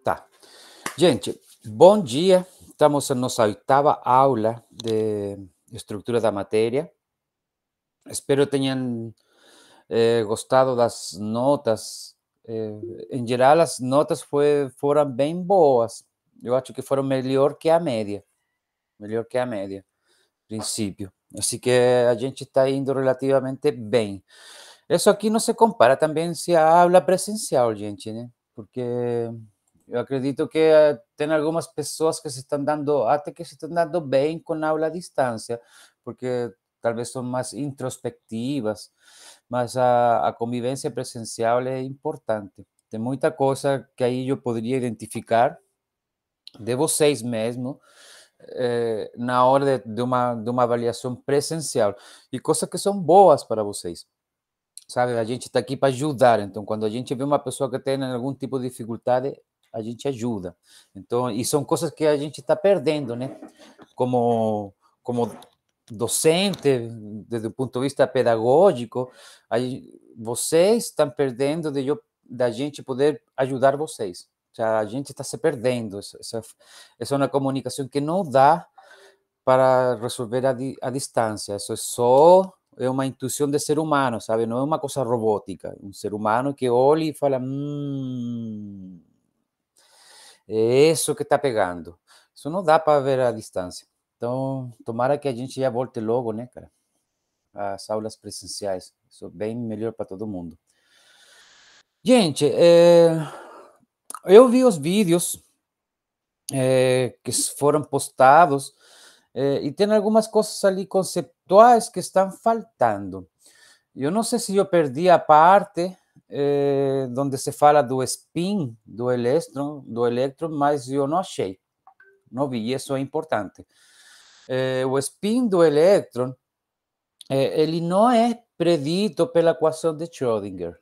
Tá. Gente, bom dia. Estamos na nossa oitava aula de estrutura da matéria. Espero tenham gostado das notas. Em geral, as notas foram bem boas. Eu acho que foram melhor que a média. Melhor que a média, princípio. Assim que a gente está indo relativamente bem. Isso aqui não se compara também se a aula presencial, gente, né? Porque eu acredito que tem algumas pessoas que se estão dando, até que se estão dando bem com a aula à distância, porque talvez são mais introspectivas, mas a convivência presencial é importante. Tem muita coisa que aí eu poderia identificar de vocês mesmo, na hora de uma avaliação presencial, e coisas que são boas para vocês. Sabe, a gente está aqui para ajudar, então quando a gente vê uma pessoa que tem algum tipo de dificuldade, a gente ajuda. Então, e são coisas que a gente está perdendo, né? Como docente, desde o ponto de vista pedagógico, vocês estão perdendo da gente poder ajudar vocês. Já a gente está se perdendo. Essa é uma comunicação que não dá para resolver a distância. Isso é uma intuição de ser humano, sabe? Não é uma coisa robótica. Um ser humano que olha e fala, é isso que está pegando. Isso não dá para ver a distância. Então, tomara que a gente já volte logo, né, cara? As aulas presenciais. Isso é bem melhor para todo mundo. Gente, eu vi os vídeos que foram postados e tem algumas coisas ali conceptuais que estão faltando. Eu não sei se eu perdi a parte onde se fala do spin do elétron, mas eu não achei. Não vi, isso é importante. O spin do elétron, ele não é predito pela equação de Schrödinger.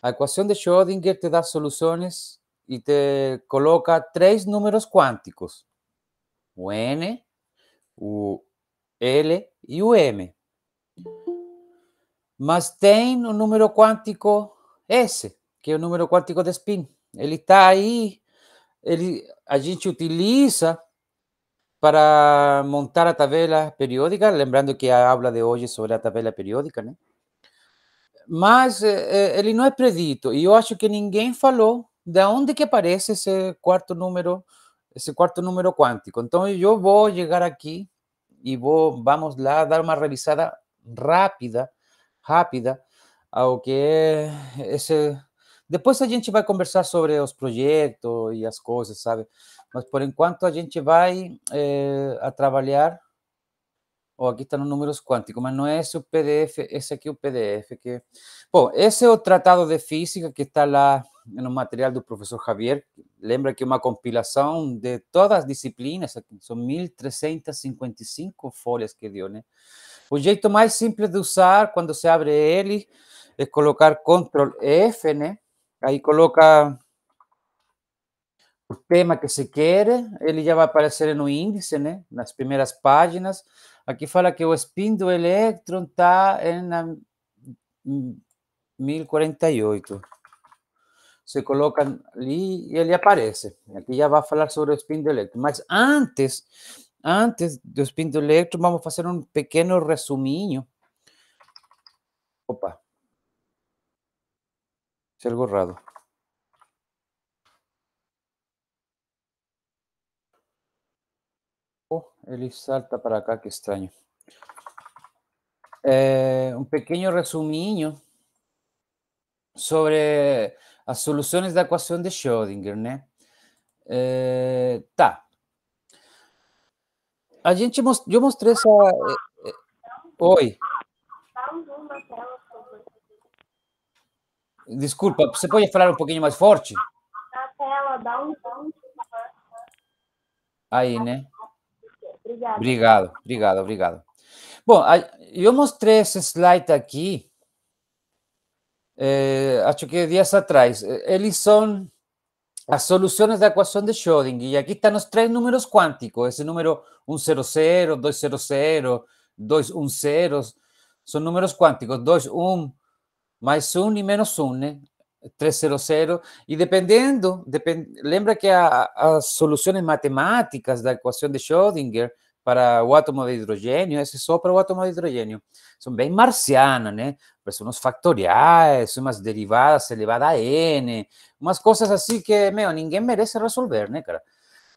A equação de Schrödinger te dá soluções e te coloca 3 números quânticos: o n, o L e o M. Mas tem o número quântico S, que é o número quântico de spin. Ele está aí, a gente utiliza para montar a tabela periódica, lembrando que a aula de hoje é sobre a tabela periódica, né? Mas ele não é predito, e eu acho que ninguém falou de onde que aparece esse quarto número quântico. Então eu vou chegar aqui e vamos lá dar uma revisada rápida ao que é esse. Depois a gente vai conversar sobre os projetos e as coisas, sabe? Mas por enquanto a gente vai a trabalhar. Aqui está nos números quânticos, mas não é esse o PDF, esse aqui é o PDF. Bom, esse é o Tratado de Física que está lá no material do professor Javier. Lembra que é uma compilação de todas as disciplinas, são 1.355 folhas que deu, né? O jeito mais simples de usar, quando se abre ele, é colocar Ctrl F, né? Aí coloca o tema que se quer, ele já vai aparecer no índice, né? Nas primeiras páginas. Aqui fala que o spin do elétron está em 1048. Você coloca ali e ele aparece. Aqui já vai falar sobre o spin do elétron. Mas antes do spin do elétron, vamos fazer um pequeno resuminho. Opa. Isso é algo errado. Ele salta para cá, que estranho. Um pequeno resuminho sobre as soluções da equação de Schrödinger, né? Tá. Eu mostrei essa. Oi. Desculpa, você pode falar um pouquinho mais forte? Na tela, dá um zoom. Aí, né? Obrigada. Obrigado. Bom, eu mostrei esse slide aqui, acho que dias atrás. Eles são as soluções da equação de Schrödinger, e aqui estão os 3 números quânticos, esse número 100, 200, 210, são números quânticos, 2, 1, mais 1 e menos 1, né? 300, e dependendo, lembra que as soluções matemáticas da equação de Schrödinger para o átomo de hidrogênio, esse só para o átomo de hidrogênio, são bem marcianas, né? São uns fatoriais, umas derivadas elevadas a n, umas coisas assim que, meu, ninguém merece resolver, né, cara?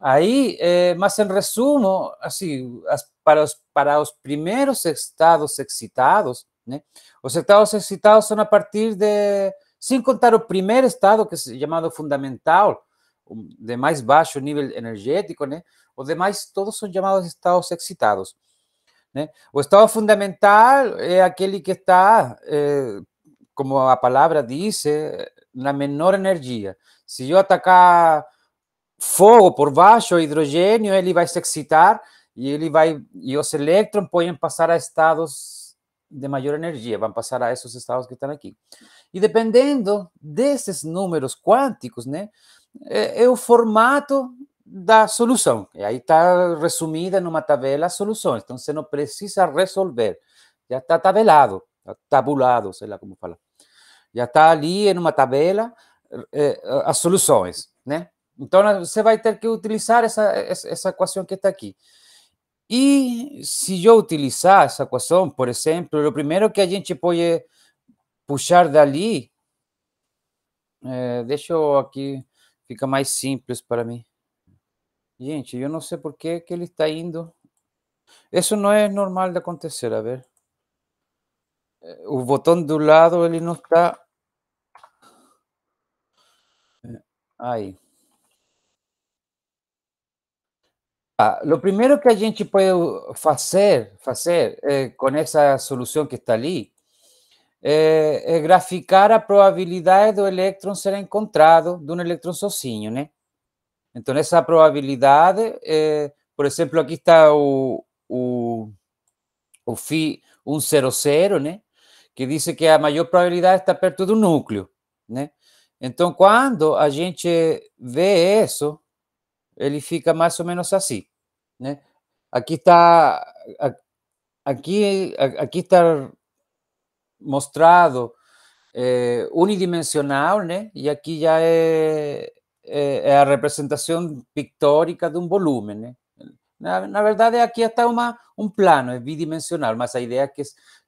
Aí, mas em resumo, assim, para os primeiros estados excitados, né? Os estados excitados são a partir de, sem contar o primeiro estado, que é chamado fundamental, de mais baixo nível energético, né? Os demais todos são chamados estados excitados, né? O estado fundamental é aquele que está, como a palavra diz, na menor energia. Se eu atacar fogo por baixo, o hidrogênio, ele vai se excitar e os elétrons podem passar a estados de maior energia, vão passar a esses estados que estão aqui. E dependendo desses números quânticos, né, é o formato da solução. E aí está resumida numa tabela as soluções. Então, você não precisa resolver. Já está tabelado, tabulado, sei lá como fala. Já está ali em uma tabela as soluções, né? Então, você vai ter que utilizar essa equação que está aqui. E se eu utilizar essa equação, por exemplo, o primeiro que a gente pode puxar dali, deixa eu aqui, fica mais simples para mim. Gente, eu não sei por que ele está indo. Isso não é normal de acontecer, a ver. O botão do lado, ele não está... Aí. Lo primeiro que a gente pode fazer com essa solução que está ali é graficar a probabilidade do elétron ser encontrado de um elétron sozinho, né? Então, essa probabilidade, por exemplo, aqui está o φ 100, né? Que diz que a maior probabilidade está perto do núcleo, né? Então, quando a gente vê isso, ele fica mais ou menos assim, né? Aqui está aqui está mostrado unidimensional, né? E aqui já é a representação pictórica de um volume, né? Na verdade, aqui está um plano, é bidimensional, mas a ideia é que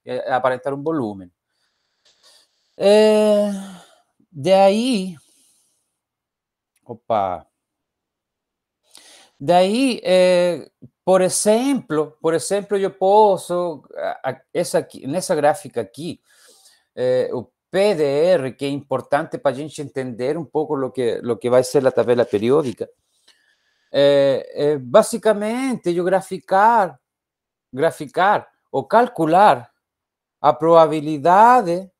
é aparentar um volume. De aí, opa, daí, por exemplo, eu posso, nessa gráfica aqui, o PDR, que é importante para a gente entender um pouco o que vai ser a tabela periódica, basicamente eu graficar ou calcular a probabilidade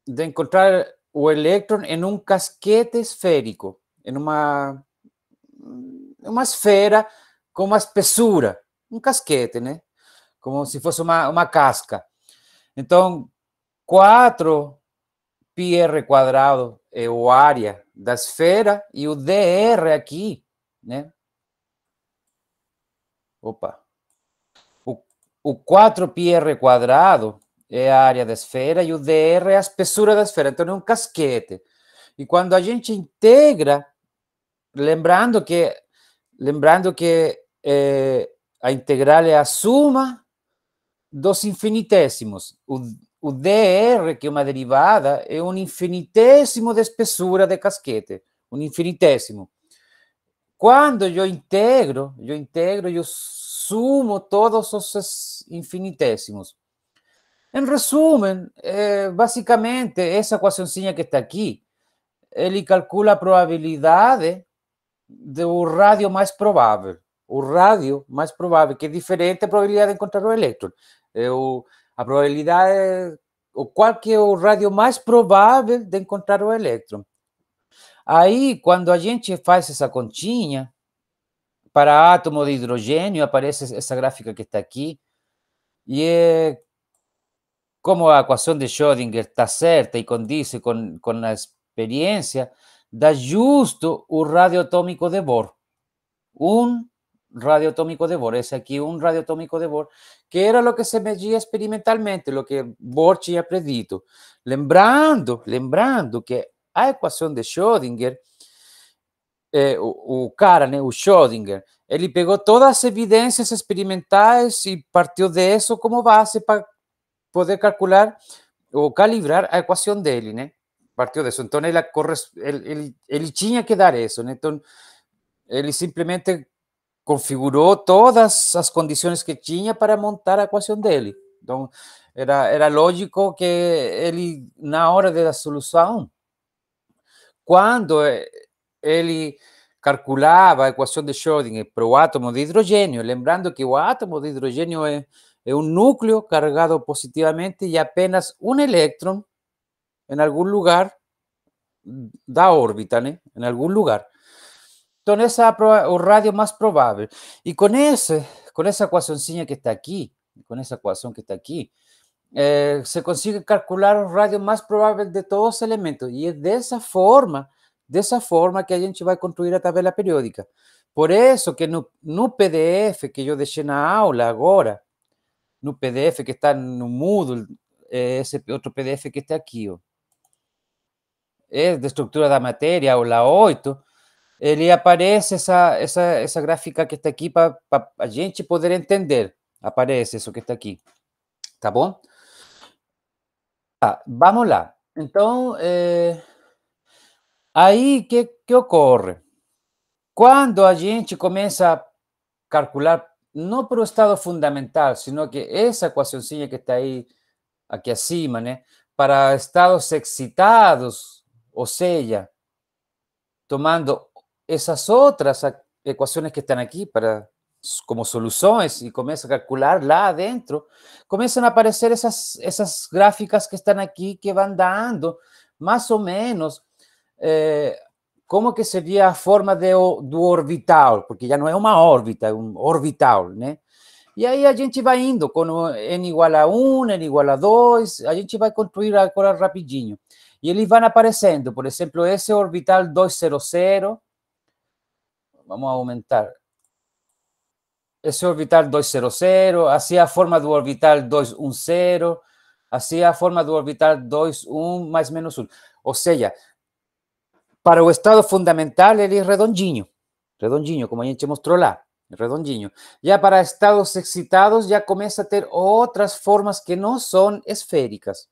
de encontrar o elétron em um casquete esférico, em uma esfera com uma espessura, um casquete, né? Como se fosse uma casca. Então, 4 πr quadrado é o área da esfera e o dr aqui, né? Opa. O 4 πr quadrado é a área da esfera e o dr é a espessura da esfera. Então, é um casquete. E quando a gente integra, lembrando que a integral é a suma dos infinitésimos. O dr, que é uma derivada, é um infinitésimo de espessura de casquete. Um infinitésimo. Quando eu integro, eu sumo todos os infinitésimos. Em resumo, basicamente, essa equaçãozinha que está aqui, ele calcula a probabilidade do rádio mais provável. O rádio mais provável, que é diferente da probabilidade de encontrar o elétron. A probabilidade, qual que é o rádio mais provável de encontrar o elétron. Aí, quando a gente faz essa continha, para átomo de hidrogênio, aparece essa gráfica que está aqui, e como a equação de Schrödinger está certa e condiz com a experiência, dá justo o rádio atômico de Bohr. Un radio atómico de Bohr. Esse aqui, um radio atómico de Bohr, que era o que se media experimentalmente, o que Bohr tinha predito. Lembrando que a equação de Schrödinger, o cara, né, o Schrödinger, ele pegou todas as evidências experimentais e partiu disso como base para poder calcular ou calibrar a equação dele, né? Partiu disso. Então, ele tinha que dar isso, né? Então, ele simplesmente configurou todas as condições que tinha para montar a equação dele. Então, era lógico que ele, na hora da solução, quando ele calculava a equação de Schrödinger para o átomo de hidrogênio, lembrando que o átomo de hidrogênio é um núcleo carregado positivamente e apenas um elétron em algum lugar da órbita, né? Em algum lugar. Então, essa é o rádio mais provável. E com essa equaçãozinha que está aqui, com essa equação que está aqui, se consegue calcular o rádio mais provável de todos os elementos. E é dessa forma que a gente vai construir a tabela periódica. Por isso que no PDF que eu deixei na aula agora, no PDF que está no Moodle, esse outro PDF que está aqui, ó, é de estrutura da matéria, aula 8, ele aparece essa gráfica que está aqui para a gente poder entender. Aparece isso que está aqui. Tá bom? Vamos lá. Então, aí, que ocorre? Quando a gente começa a calcular, não para o estado fundamental, sino que essa equaçãozinha que está aí, aqui acima, né? Para estados excitados, ou seja, tomando essas outras equações que estão aqui para como soluções e começa a calcular lá dentro, começam a aparecer essas gráficas que estão aqui que vão dando mais ou menos como que seria a forma do orbital, porque já não é uma órbita, é um orbital, né? E aí a gente vai indo com n igual a 1, n igual a 2, a gente vai construir agora rapidinho. E eles vão aparecendo, por exemplo, esse orbital 200, vamos aumentar. Esse orbital 200, assim a forma do orbital 210, assim a forma do orbital 21 mais menos 1. Ou seja, para o estado fundamental ele é redondinho, como a gente mostrou lá, redondinho. Já para estados excitados já começa a ter outras formas que não são esféricas,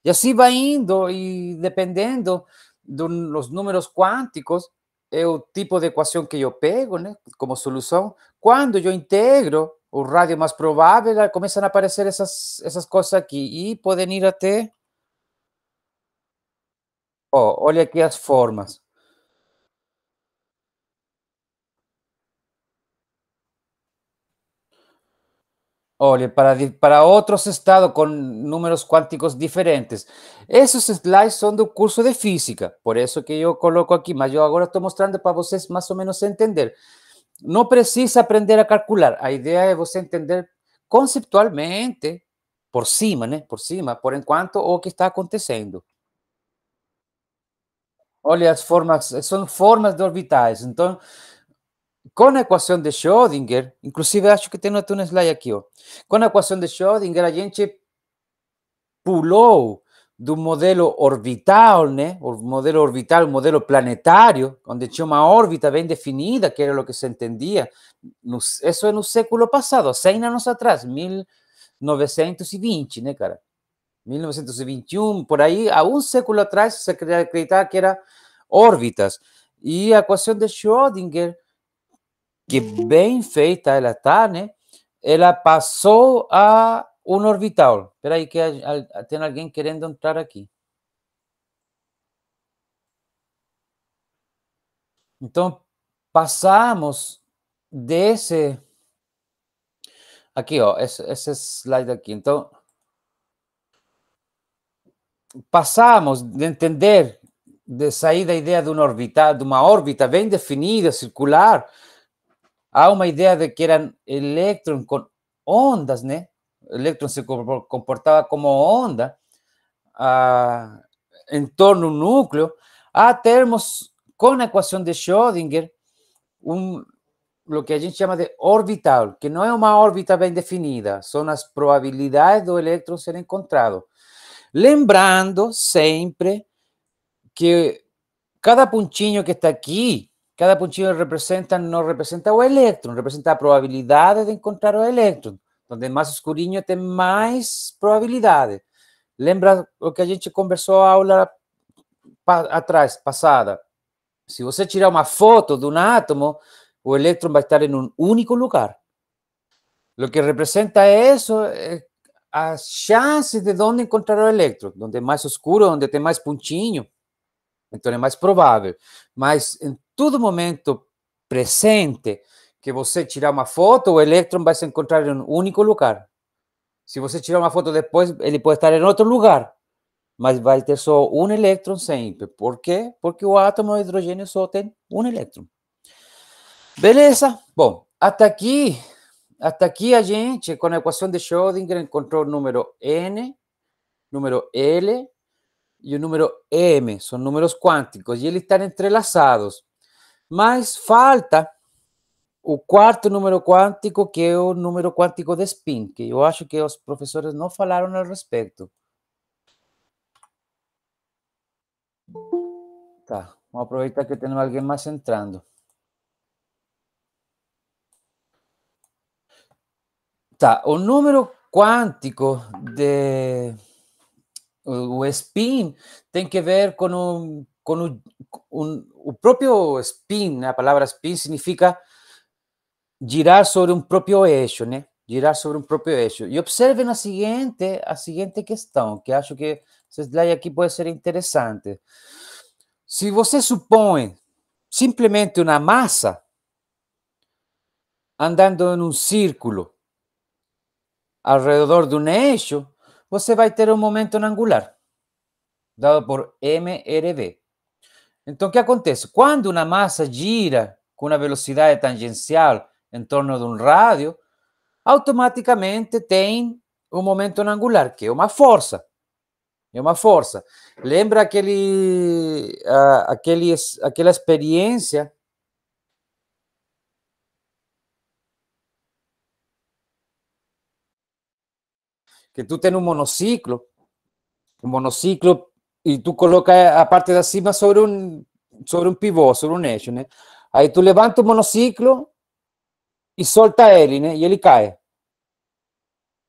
E assim vai indo e dependendo dos números quânticos, é o tipo de equação que eu pego, né, como solução. Quando eu integro o rádio mais provável, começam a aparecer essas coisas aqui e podem ir até... olha aqui as formas. Olha, para outros estados com números quânticos diferentes. Esses slides são do curso de física, por isso que eu coloco aqui, mas eu agora estou mostrando para vocês mais ou menos entender. Não precisa aprender a calcular, a ideia é você entender conceptualmente, por cima, né? Por cima, por enquanto, o que está acontecendo. Olha, as formas, são formas de orbitais. Então, com a equação de Schrödinger, inclusive acho que tem outro slide aqui, ó. Com a equação de Schrödinger, a gente pulou do modelo orbital, né? O modelo orbital, o modelo planetário, onde tinha uma órbita bem definida, que era o que se entendia. Isso é no século passado, 100 anos atrás, 1920, né, cara? 1921, por aí, há um século atrás, se acreditava que era órbitas. E a equação de Schrödinger, que bem feita ela está, né? Ela passou a um orbital. Espera aí que tem alguém querendo entrar aqui. Então, passamos desse... Aqui, ó, esse slide aqui. Então, passamos de entender, de sair da ideia de uma orbital, de uma órbita bem definida, circular, a uma ideia de que eram elétrons com ondas, né? O elétron se comportava como onda em torno do núcleo, a termos, com a equação de Schrödinger, o que a gente chama de orbital, que não é uma órbita bem definida, são as probabilidades do elétron ser encontrado. Lembrando sempre que cada punchinho que está aqui, cada punchinho representa, não representa o elétron, representa a probabilidade de encontrar o elétron. Onde mais escurinho tem mais probabilidade. Lembra o que a gente conversou a aula atrás, passada? Se você tirar uma foto de um átomo, o elétron vai estar em um único lugar. O que representa isso é as chances de onde encontrar o elétron. Onde é mais escuro, onde tem mais pontinho, então é mais provável. Mas em todo momento presente que você tirar uma foto, o elétron vai se encontrar em um único lugar. Se você tirar uma foto depois, ele pode estar em outro lugar, mas vai ter só um elétron sempre. Por quê? Porque o átomo de hidrogênio só tem um elétron. Beleza? Bom, até aqui a gente, com a equação de Schrödinger, encontrou o número N, número L e o número M. São números quânticos e eles estão entrelaçados. Mas falta o quarto número quântico, que é o número quântico de spin, que eu acho que os professores não falaram a respeito. Tá, vamos aproveitar que temos alguém mais entrando. Tá, o número quântico o spin tem que ver com o próprio spin, né? A palavra spin significa girar sobre um próprio eixo, né? Girar sobre um próprio eixo. E observem a seguinte questão, que acho que esse slide aqui pode ser interessante. Se você supõe simplesmente uma massa andando em um círculo ao redor de um eixo, você vai ter um momento angular, dado por mRV. Então, o que acontece? Quando uma massa gira com uma velocidade tangencial em torno de um rádio, automaticamente tem um momento angular, que é uma força. É uma força. Lembra aquela experiência que tu tem um monociclo, e tu coloca a parte de cima sobre um pivô, sobre um eixo, né? Aí tu levanta o monociclo e solta ele, né? E ele cai.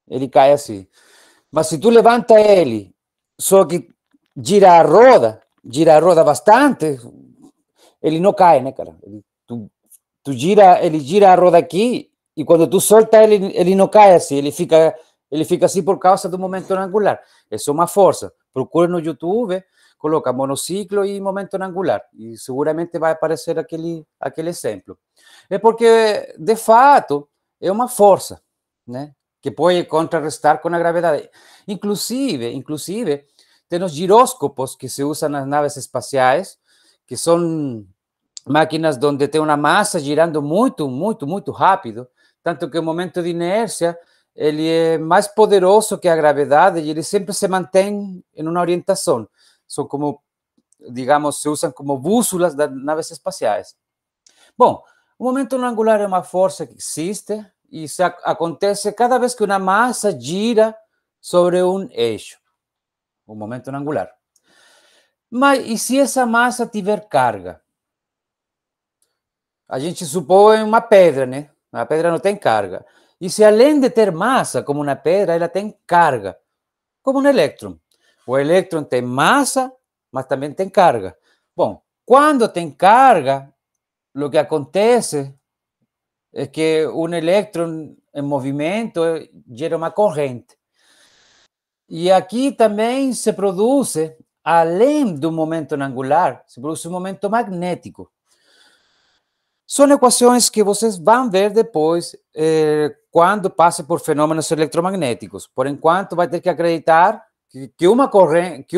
Ele cai assim. Mas se tu levanta ele, só que gira a roda bastante, ele não cai, né, cara? Ele gira a roda aqui, e quando tu solta ele não cai assim, ele fica assim por causa do momento angular. Isso é uma força. Procura no YouTube, coloca monociclo e momento angular, e seguramente vai aparecer aquele exemplo. É porque, de fato, é uma força, né? Que pode contrarrestar com a gravidade. Inclusive, tem os giróscopos que se usam nas naves espaciais, que são máquinas onde tem uma massa girando muito, muito, muito rápido, tanto que o momento de inércia ele é mais poderoso que a gravidade e ele sempre se mantém em uma orientação. São como, digamos, se usam como bússolas das naves espaciais. Bom, o momento angular é uma força que existe e acontece cada vez que uma massa gira sobre um eixo, o momento angular. Mas e se essa massa tiver carga? A gente supõe uma pedra, né? A pedra não tem carga. E se além de ter massa, como uma pedra, ela tem carga, como um elétron. O elétron tem massa, mas também tem carga. Bom, quando tem carga, o que acontece é que um elétron em movimento gera uma corrente. E aqui também se produz, além do momento angular, se produz um momento magnético. São equações que vocês vão ver depois quando passe por fenômenos eletromagnéticos. Por enquanto, vai ter que acreditar que uma corrente, que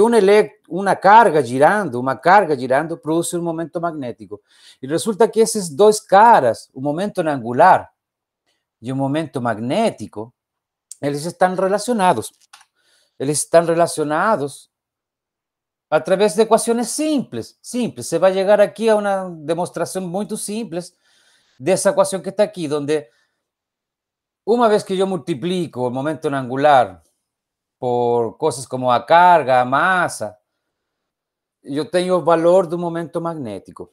uma carga girando produz um momento magnético. E resulta que esses dois caras, o momento angular e o momento magnético, eles estão relacionados. Eles estão relacionados através de equações simples. Você vai chegar aqui a uma demonstração muito simples dessa equação que está aqui, onde uma vez que eu multiplico o momento angular por coisas como a carga, a massa, eu tenho o valor do momento magnético.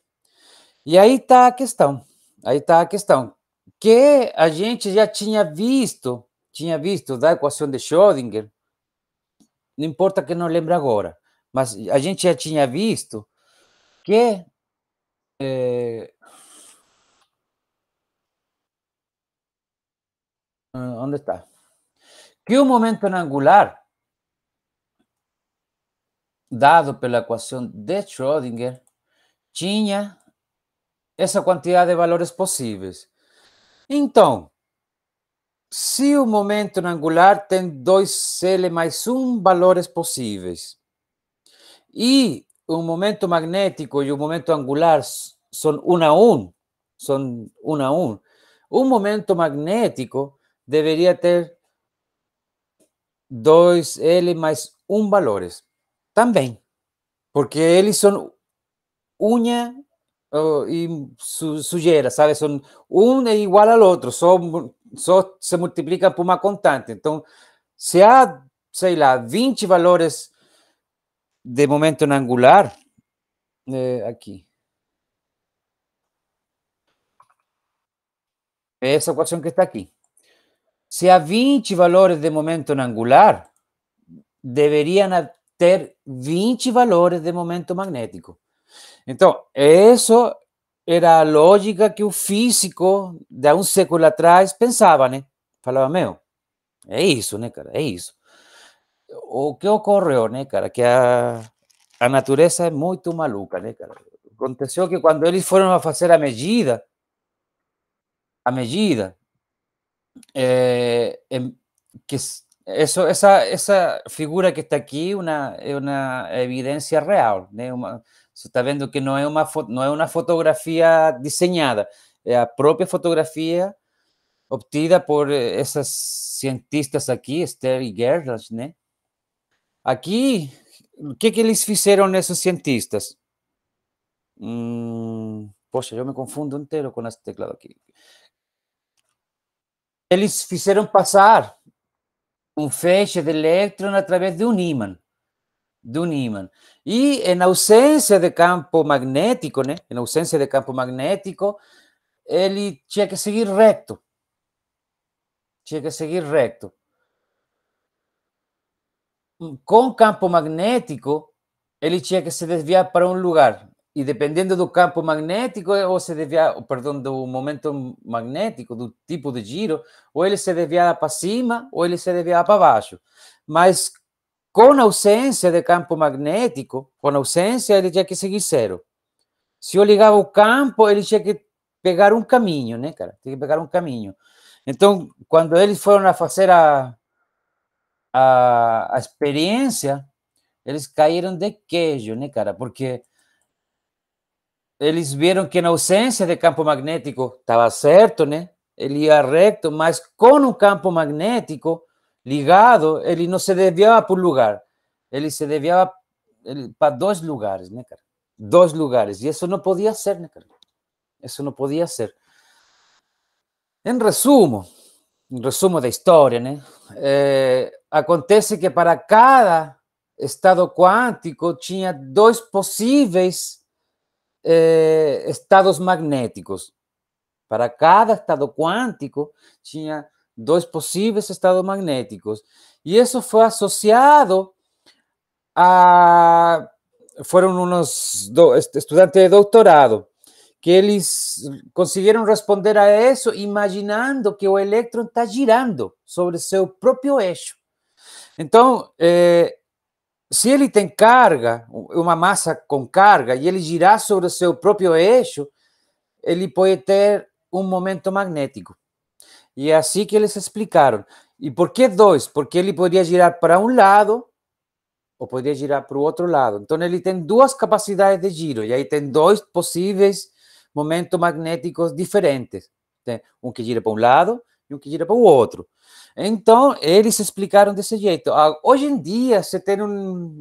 E aí está a questão. Aí está a questão. Que a gente já tinha visto da equação de Schrödinger, não importa que não lembre agora, mas a gente já tinha visto que onde está? Que o momento angular dado pela equação de Schrödinger tinha essa quantidade de valores possíveis. Então, se o momento angular tem 2L mais 1 valores possíveis e o momento magnético e o momento angular são 1 a 1, são 1 a 1, o momento magnético deveria ter 2L mais 1 valores também, porque eles são unha e sujeira, sabe? São um é igual ao outro, só se multiplica por uma constante. Então, se há, sei lá, 20 valores de momento angular, aqui, é essa equação que está aqui. Se há 20 valores de momento angular, deveriam ter 20 valores de momento magnético. Então, isso era a lógica que o físico de um século atrás pensava, né? Falava, meu, é isso, né, cara? É isso. O que ocorreu, né, cara? Que a natureza é muito maluca, né, cara? Aconteceu que quando eles foram a fazer a medida, que essa figura que está aqui é uma evidência real, né? Você está vendo que não é uma fotografia desenhada, é a própria fotografia obtida por essas cientistas aqui, Esther e Gerlach, né? Aqui, o que eles fizeram esses cientistas? Poxa, eu me confundo inteiro com esse teclado aqui. Eles fizeram passar um feixe de elétron através de um ímã. E em ausência de campo magnético, né? Em ausência de campo magnético, ele tinha que seguir reto. Com campo magnético, ele tinha que se desviar para um lugar. E dependendo do campo magnético, ou se desviar, perdão, do momento magnético, do tipo de giro, ou ele se desviava para cima, ou ele se desviava para baixo. Mas com ausência de campo magnético, com ausência, ele tinha que seguir zero. Se eu ligava o campo, ele tinha que pegar um caminho, né, cara? Tinha que pegar um caminho. Então, quando eles foram a fazer a experiência, eles caíram de queijo, né, cara? Porque eles viram que na ausência de campo magnético estava certo, né? Ele ia reto, mas com um campo magnético ligado, ele não se desviava por lugar. Ele se desviava para 2 lugares, né, cara? 2 lugares. E isso não podia ser, né, cara? Isso não podia ser. Em resumo da história, né? Acontece que para cada estado quântico tinha 2 possíveis estados magnéticos. Para cada estado quântico tinha 2 possíveis estados magnéticos. E isso foi associado a... Foram uns estudantes de doutorado que eles conseguiram responder a isso imaginando que o elétron está girando sobre seu próprio eixo. Então, se ele tem carga, uma massa com carga, e ele girar sobre o seu próprio eixo, ele pode ter um momento magnético. E é assim que eles explicaram. E por que 2? Porque ele poderia girar para um lado ou poderia girar para o outro lado. Então, ele tem 2 capacidades de giro, e aí tem 2 possíveis momentos magnéticos diferentes. Tem um que gira para um lado e um que gira para o outro. Então, eles explicaram desse jeito. Hoje em dia, se tem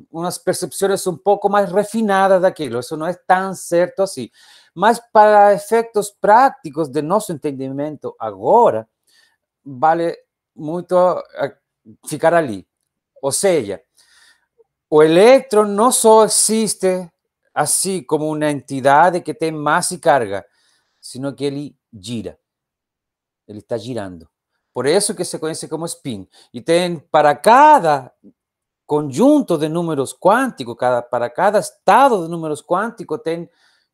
umas percepções um pouco mais refinadas daquilo. Isso não é tão certo assim. Mas para efeitos práticos de nosso entendimento agora, vale muito ficar ali. Ou seja, o elétron não só existe assim como uma entidade que tem massa e carga, sino que ele gira. Ele está girando. Por isso que se conhece como spin. E tem para cada conjunto de números quânticos, para cada estado de números quânticos, tem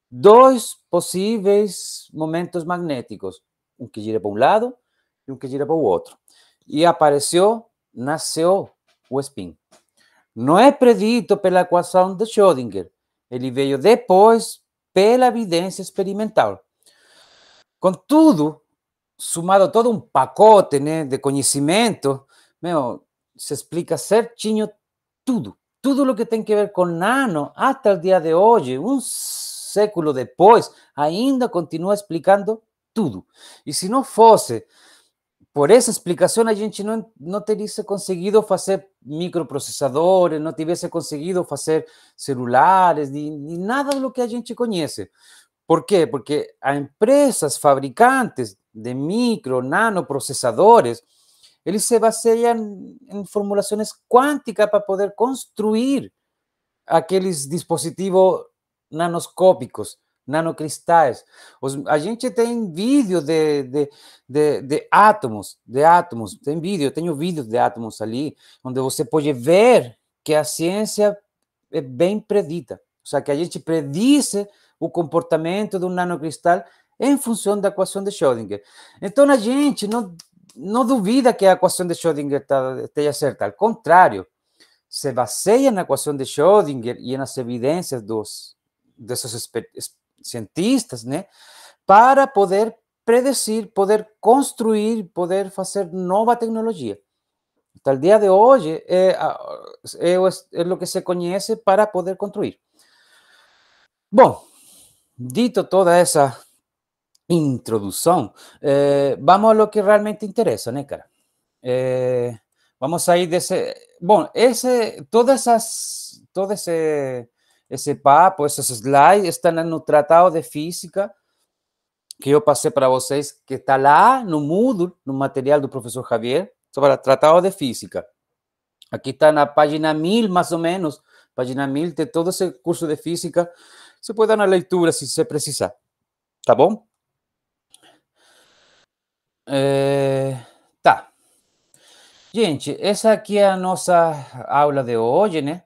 dois possíveis momentos magnéticos. Um que gira para um lado e um que gira para o outro. E nasceu o spin. Não é predito pela equação de Schrödinger. Ele veio depois pela evidência experimental. Contudo, sumado todo um pacote, né, de conhecimento, se explica certinho tudo. Tudo o que tem que ver com nano, até o dia de hoje, um século depois, ainda continua explicando tudo. E se não fosse por essa explicação, a gente não teria conseguido fazer microprocessadores, não tivesse conseguido fazer celulares, nem nada do que a gente conhece. Por quê? Porque as empresas fabricantes de micro, nanoprocessadores, eles se baseiam em formulações quânticas para poder construir aqueles dispositivos nanoscópicos, nanocristais. A gente tem vídeo de átomos, tem vídeo, eu tenho vídeos de átomos ali, onde você pode ver que a ciência é bem predita. Ou seja, que a gente predice o comportamento de um nanocristal em função da equação de Schrödinger. Então, a gente não duvida que a equação de Schrödinger esteja certa. Ao contrário, se baseia na equação de Schrödinger e nas evidências desses cientistas, né, para poder predecir, poder construir, poder fazer nova tecnologia. Até o dia de hoje, é o que se conhece para poder construir. Bom, dito toda essa introdução, vamos a lo que realmente interessa, né, cara? Vamos a ir desse... Bom, todo esse papo, esses slides estão no Tratado de Física que eu passei para vocês, que está lá no Moodle, no material do professor Javier, sobre o Tratado de Física. Aqui está na página 1000, mais ou menos. Página 1000 de todo esse curso de Física. Você pode dar uma leitura se você precisar. Tá bom? Tá. Gente, essa aqui é a nossa aula de hoje, né?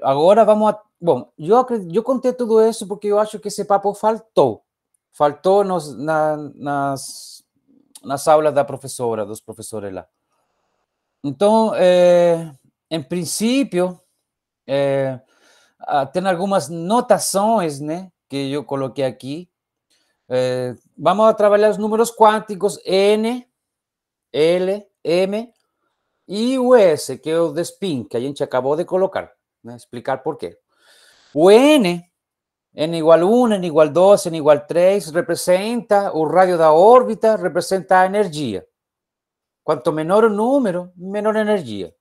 Agora vamos a... Bom, eu contei tudo isso porque eu acho que esse papo faltou. Faltou nas aulas da professora, dos professores lá. Então, em princípio, tem algumas notações, né, que eu coloquei aqui. Vamos a trabalhar os números quânticos N, L, M e o S, que é o de spin, que a gente acabou de colocar, né? Explicar por quê. O N igual 1, N igual 2, N igual 3, representa o radio da órbita, representa a energia. Quanto menor o número, menor energia.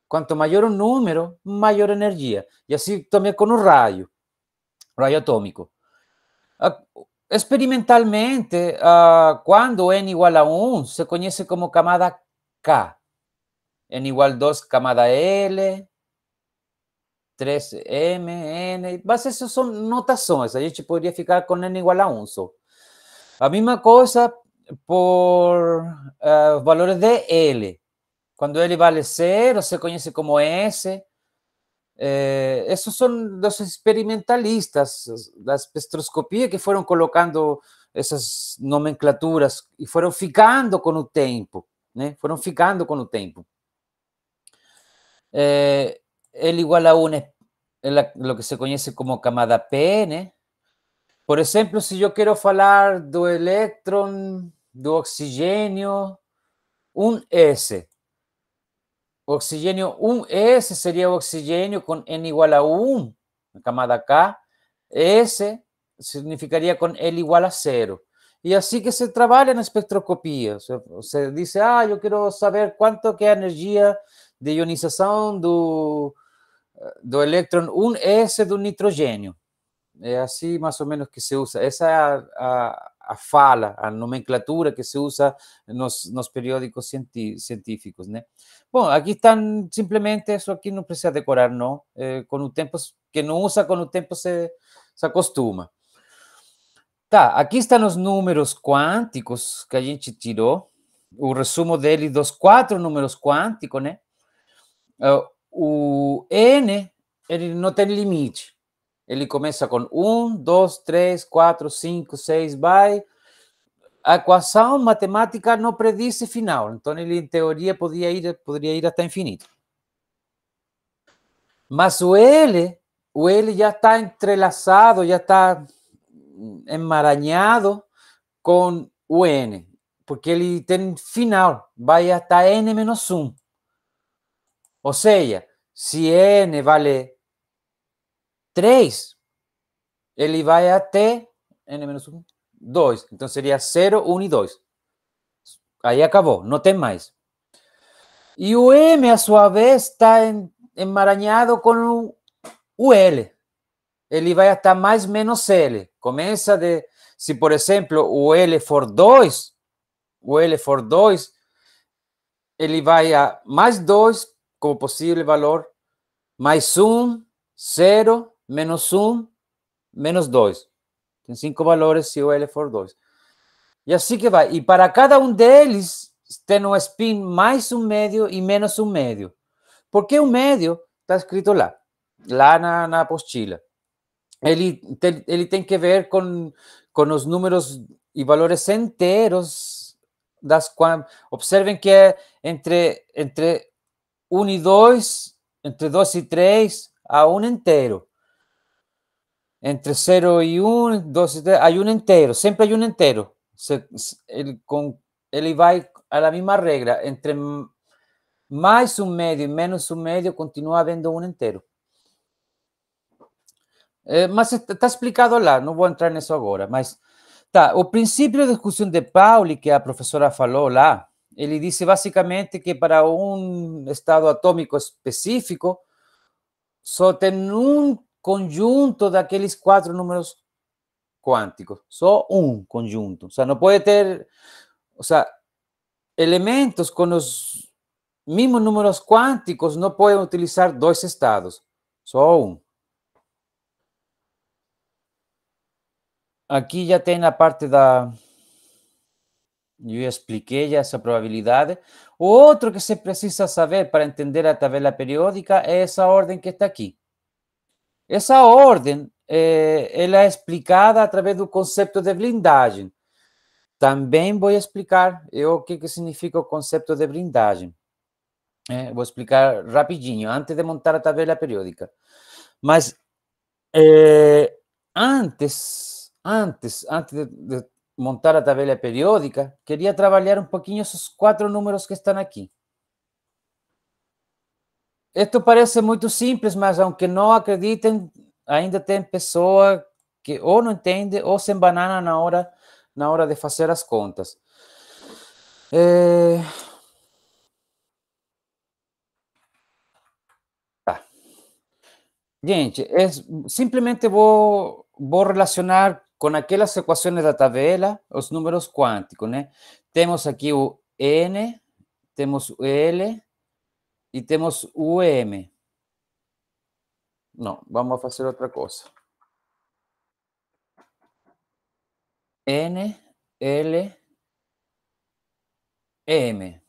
Quanto maior o número, maior energia. E assim também com o raio atômico. Experimentalmente, quando N igual a 1, se conhece como camada K. N igual a 2, camada L, 3, M, N, mas essas são notações, a gente poderia ficar com N igual a 1 só. A mesma coisa por valores de L. Quando L vale 0, se conhece como S. Esses são dos experimentalistas da espectroscopia que foram colocando essas nomenclaturas e foram ficando com o tempo, né? Foram ficando com o tempo. L igual a 1 é o que se conhece como camada P, né? Por exemplo, se eu quero falar do elétron, do oxigênio, 1s. Oxigênio 1s seria o oxigênio com N igual a 1, na camada K. S significaria com L igual a 0. E assim que se trabalha na espectroscopia. Você diz, eu quero saber quanto que é a energia de ionização do elétron 1s do nitrogênio. É assim mais ou menos que se usa. Essa é a fala, a nomenclatura que se usa nos periódicos científicos, né? Bom, aqui estão simplesmente, isso aqui não precisa decorar, não. Com o tempo que não usa, com o tempo se acostuma. Tá, aqui estão os números quânticos que a gente tirou, o resumo dele dos 4 números quânticos, né? O N, ele não tem limite. Ele começa com 1, 2, 3, 4, 5, 6, vai. A equação matemática não prediz final, então ele, em teoria, poderia ir até infinito. Mas o L já está entrelaçado, já está emaranhado com o N, porque ele tem final, vai até N menos 1. Ou seja, se N vale 3, ele vai até N menos 1, 2. Então seria 0, 1 e 2. Aí acabou, não tem mais. E o M, a sua vez, está emaranhado com o L. Ele vai até mais menos L. Começa de, se por exemplo o L for 2, ele vai a mais 2 como possível valor, mais 1, 0, menos 1, menos 2. Tem 5 valores se o L for 2. E assim que vai. E para cada um deles tem um spin mais um médio e menos um médio. Por que o médio? Está escrito lá na apostila. Ele tem que ver com os números e valores inteiros observem que é entre 1 e 2, entre 2 e 3, há um inteiro. Entre 0 e 1, 2 e 3, há um inteiro. Sempre há um inteiro. Ele vai a mesma regra. Entre mais um médio e menos um médio, continua havendo um inteiro. Mas está explicado lá, não vou entrar nisso agora. Mas tá, o princípio de discussão de Pauli, que a professora falou lá, ele disse basicamente que para um estado atômico específico, só tem um conjunto daqueles 4 números quânticos. Só um conjunto. O sea, não pode ter, o sea, elementos com os mesmos números quânticos não podem utilizar 2 estados. Só um. Aqui já tem a parte da... Eu já expliquei já essa probabilidade. O outro que se precisa saber para entender a tabela periódica é essa ordem que está aqui. Essa ordem, ela é explicada através do conceito de blindagem. Também vou explicar o que significa o conceito de blindagem. Vou explicar rapidinho, antes de montar a tabela periódica. Mas antes de montar a tabela periódica, queria trabalhar um pouquinho esses 4 números que estão aqui. Isto parece muito simples, mas aunque não acreditem, ainda tem pessoa que ou não entende ou se embanana na hora de fazer as contas. Tá. Gente, simplesmente vou relacionar com aquelas equações da tabela os números quânticos, né? Temos aqui o N, temos o L e temos o M. Não, vamos fazer outra coisa. N, L, M.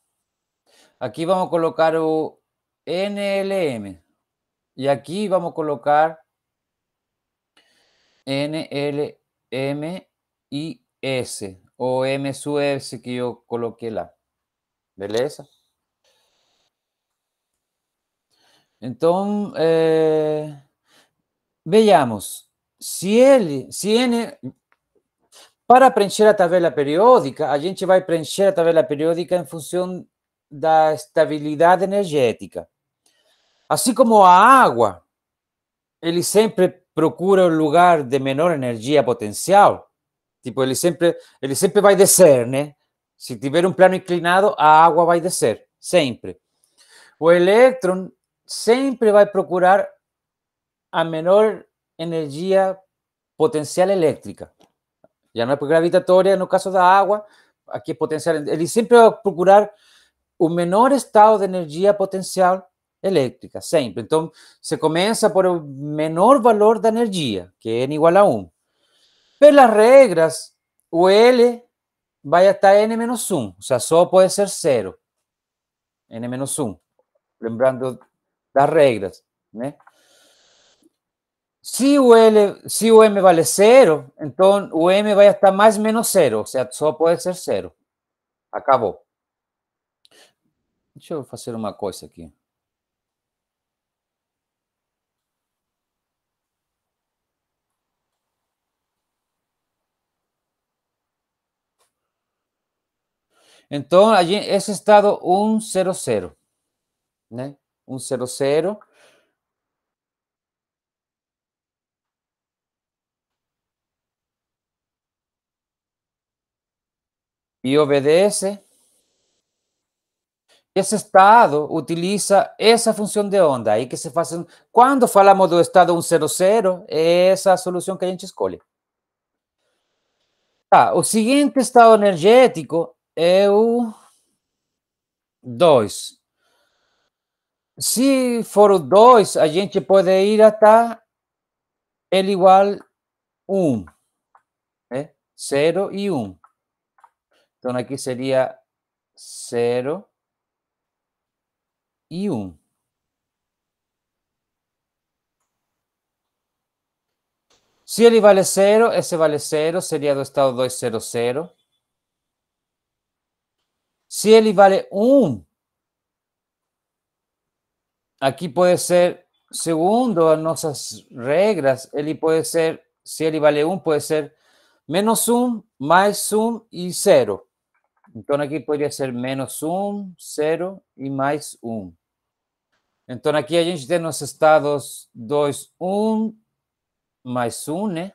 Aqui vamos colocar o NLM. E aqui vamos colocar NLM e S. Ou M sub S que eu coloquei lá. Beleza? Então, vejamos. Se N... Para preencher a tabela periódica, a gente vai preencher a tabela periódica em função da estabilidade energética. Assim como a água, ele sempre procura o lugar de menor energia potencial. Tipo, ele sempre vai descer, né? Se tiver um plano inclinado, a água vai descer, sempre. O elétron sempre vai procurar a menor energia potencial elétrica. Já não é gravitatória, no caso da água, aqui é potencial. Ele sempre vai procurar o menor estado de energia potencial elétrica, sempre. Então, você começa por o menor valor da energia, que é n igual a 1. Pelas regras, o L vai até n menos 1, ou seja, só pode ser 0. N menos 1. Lembrando das regras, né? Se o M vale 0, então o M vai estar mais menos 0, ou seja, só pode ser 0. Acabou. Deixa eu fazer uma coisa aqui. Então, esse estado 1, 0, 0, né? 1, 0, 0. E obedece. Esse estado utiliza essa função de onda. Aí que se faz. Quando falamos do estado 1, 0, 0, é essa solução que a gente escolhe. Tá, o seguinte estado energético é o 2. Se for o 2, a gente pode ir até L igual 1, né? 0 e 1. Então, aqui seria 0 e 1. Se ele vale 0, esse vale 0, seria do estado 2, 0, 0. Se ele vale 1, aqui pode ser, segundo as nossas regras, ele pode ser, se ele vale 1, pode ser menos 1, mais 1 e 0. Então, aqui poderia ser menos 1, 0 e mais 1. Então, aqui a gente tem os estados 2, 1, mais 1, né?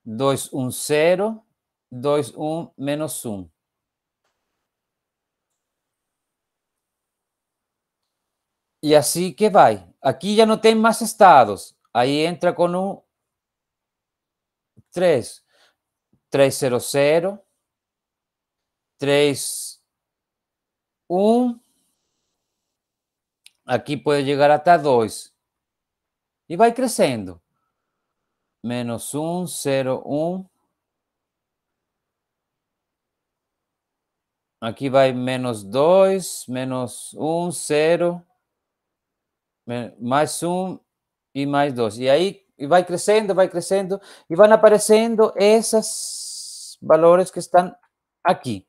2, 1, 0, 2, 1, menos 1. E assim que vai. Aqui já não tem mais estados. Aí entra com o 3. 3, 0, 0. 3, 1. Aqui pode chegar até 2. E vai crescendo. Menos 1, 0, 1. Aqui vai menos 2, menos 1, 0. Mais 1 e mais 2. E aí vai crescendo, e vão aparecendo esses valores que estão aqui.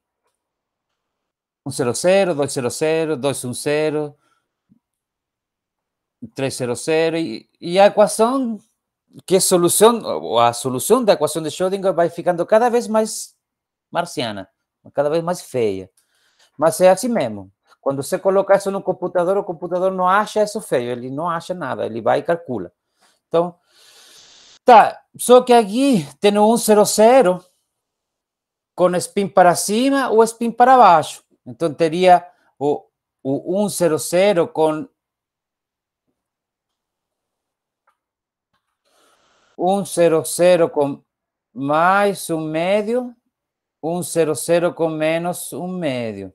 1, 0, 0, 2, 0, 0, 2, 1, 0, 3, 0, 0. E a equação, que é solução, ou a solução da equação de Schrödinger vai ficando cada vez mais marciana, cada vez mais feia. Mas é assim mesmo. Quando você coloca isso no computador, o computador não acha isso feio, ele não acha nada, ele vai e calcula. Então, tá, só que aqui tem o 1, 0, 0 com spin para cima ou spin para baixo. Então, teria o 1, 0, 0 com 1, 0, 0 com mais 1 médio, 1, 0, 0 com menos 1 médio.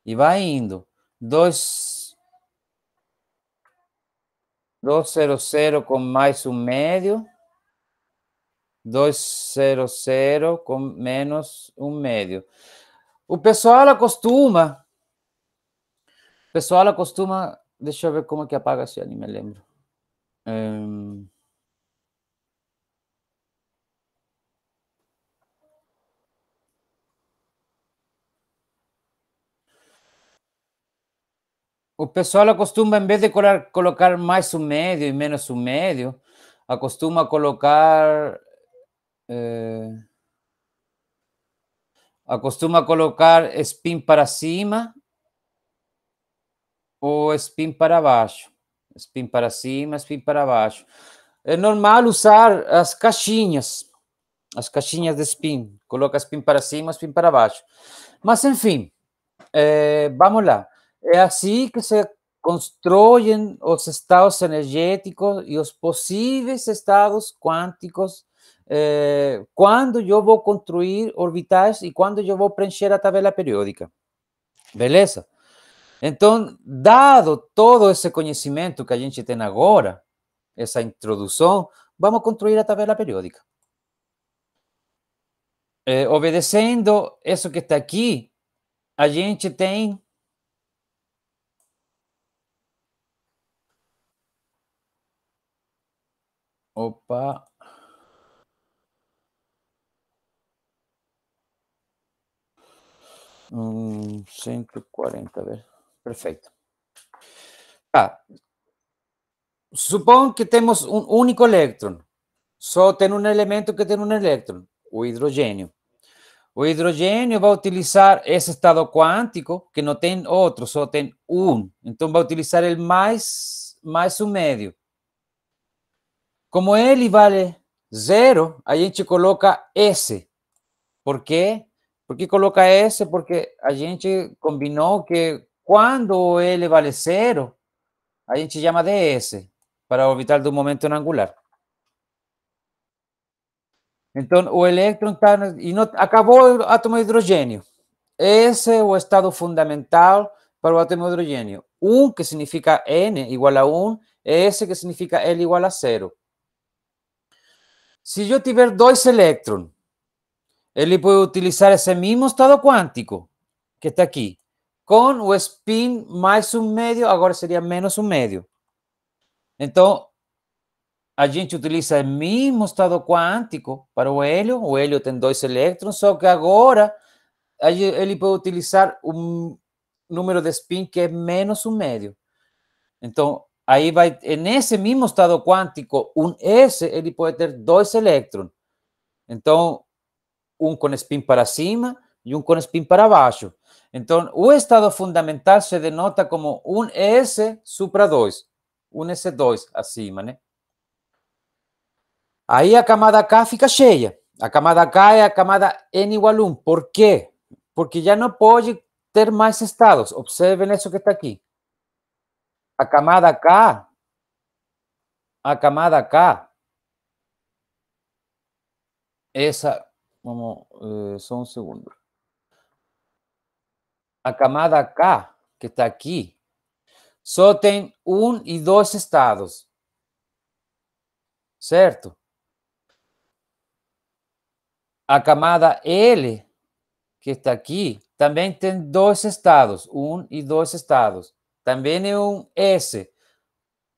E vai indo. 2, 0, 0 com mais 1 médio. 2, 0, 0 com menos 1 médio. O pessoal acostuma. Deixa eu ver como que apaga isso, nem me lembro. O pessoal acostuma, em vez de colocar mais 1 médio e menos 1 médio, acostuma colocar. Acostuma colocar spin para cima ou spin para baixo. Spin para cima, spin para baixo. É normal usar as caixinhas de spin. Coloca spin para cima, spin para baixo. Mas, enfim, vamos lá. É assim que se constroem os estados energéticos e os possíveis estados quânticos quando eu vou construir orbitais e quando eu vou preencher a tabela periódica. Beleza? Então, dado todo esse conhecimento que a gente tem agora, essa introdução, vamos construir a tabela periódica. Obedecendo isso que está aqui, a gente tem opa, 140, a ver, perfeito. Tá, supongo que temos um único elétron, só tem um elemento que tem um elétron, o hidrogênio. O hidrogênio vai utilizar esse estado quântico, que não tem outro, só tem um. Então, vai utilizar ele mais um médio. Como ele vale 0, a gente coloca S. Por quê? Por que coloca S? Porque a gente combinou que quando ele vale 0, a gente chama de S, para orbital do momento angular. Então, o elétron está... E não, acabou o átomo de hidrogênio. Esse é o estado fundamental para o átomo de hidrogênio. 1, que significa N igual a 1, S, que significa L igual a 0. Se eu tiver 2 elétrons, ele pode utilizar esse mesmo estado quântico, que está aqui, com o spin mais um médio, agora seria menos um médio. Então, a gente utiliza o mesmo estado quântico para o hélio tem 2 elétrons, só que agora ele pode utilizar um número de spin que é menos um médio. Então, aí vai, nesse mesmo estado quântico, um S, ele pode ter 2 elétrons. Então, um com spin para cima e um com spin para baixo. Então, o estado fundamental se denota como um S supra 2, um S2 acima, né? Aí a camada K fica cheia. A camada K é a camada N igual a 1. Por quê? Porque já não pode ter mais estados. Observem isso que está aqui. A camada K, essa, vamos, só um segundo. A camada K, que está aqui, só tem 1 e 2 estados. Certo? A camada L, que está aqui, também tem 2 estados, 1 e 2 estados. Também é um S.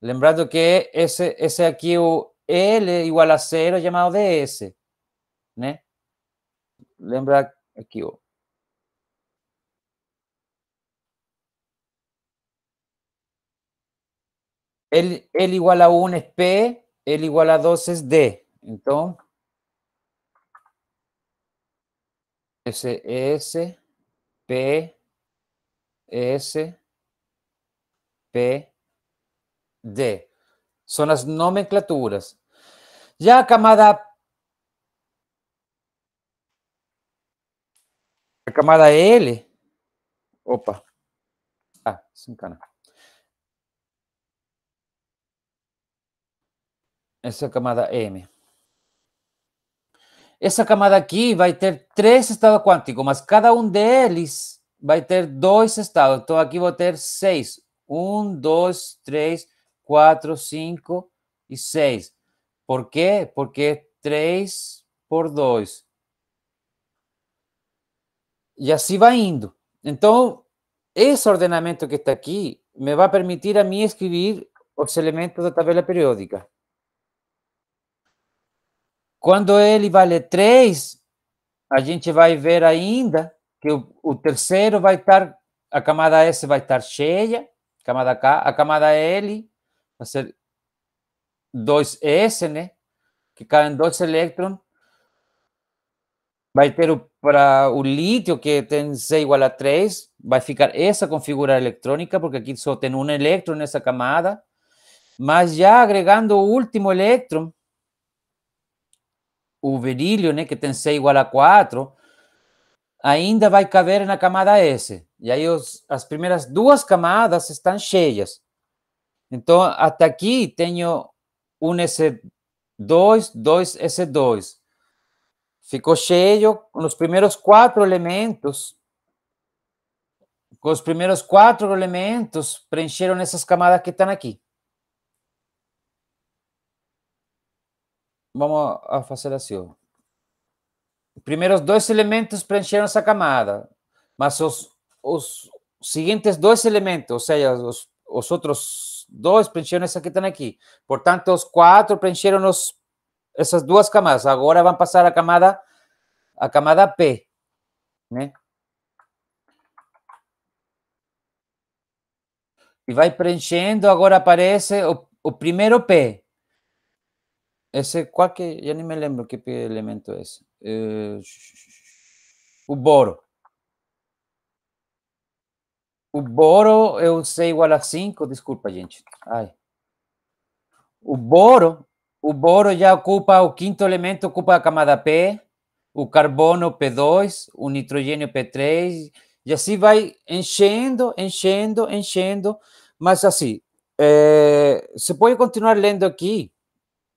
Lembrando que esse aqui, o L igual a 0, é chamado de S, né? Lembra aqui, ó. L igual a 1 es P, L igual a 2 es D. Então, S, P, S, P, D. São as nomenclaturas. Já a camada L, opa, se encana. Essa é a camada M. Essa camada aqui vai ter 3 estados quânticos, mas cada um deles vai ter 2 estados. Então, aqui vou ter 6. 1, 2, 3, 4, 5 e 6. Por quê? Porque 3 por 2. E assim vai indo. Então, esse ordenamento que está aqui me vai permitir a mim escrever os elementos da tabela periódica. Quando ele vale 3, a gente vai ver ainda que o terceiro vai estar, a camada S vai estar cheia, camada K, a camada L vai ser 2S, né? Que caem 2 elétrons. Vai ter para o lítio, que tem C igual a 3, vai ficar essa configuração eletrônica, porque aqui só tem um elétron nessa camada. Mas já agregando o último elétron, o berílio, né, que tem C igual a 4, ainda vai caber na camada S. E aí as primeiras 2 camadas estão cheias. Então, até aqui tenho um S2, 2 S2. Ficou cheio com os primeiros 4 elementos con los primeros 4 elementos preencheron esas camadas que están aquí. Vamos a hacer así. Primeiros 2 elementos preencheram essa camada, mas os seguintes 2 elementos, ou seja, os outros 2 preencheram essa que estão aqui. Portanto, os 4 preencheram essas 2 camadas. Agora vão passar a camada P, né? E vai preenchendo, agora aparece o primeiro P. Esse, qual que, já nem me lembro que P elemento é esse. O boro. O boro eu sei igual a 5, desculpa, gente. Ai. O boro já ocupa o quinto elemento, ocupa a camada P, o carbono P2, o nitrogênio P3, e assim vai enchendo, enchendo, enchendo. Mas assim, você pode continuar lendo aqui,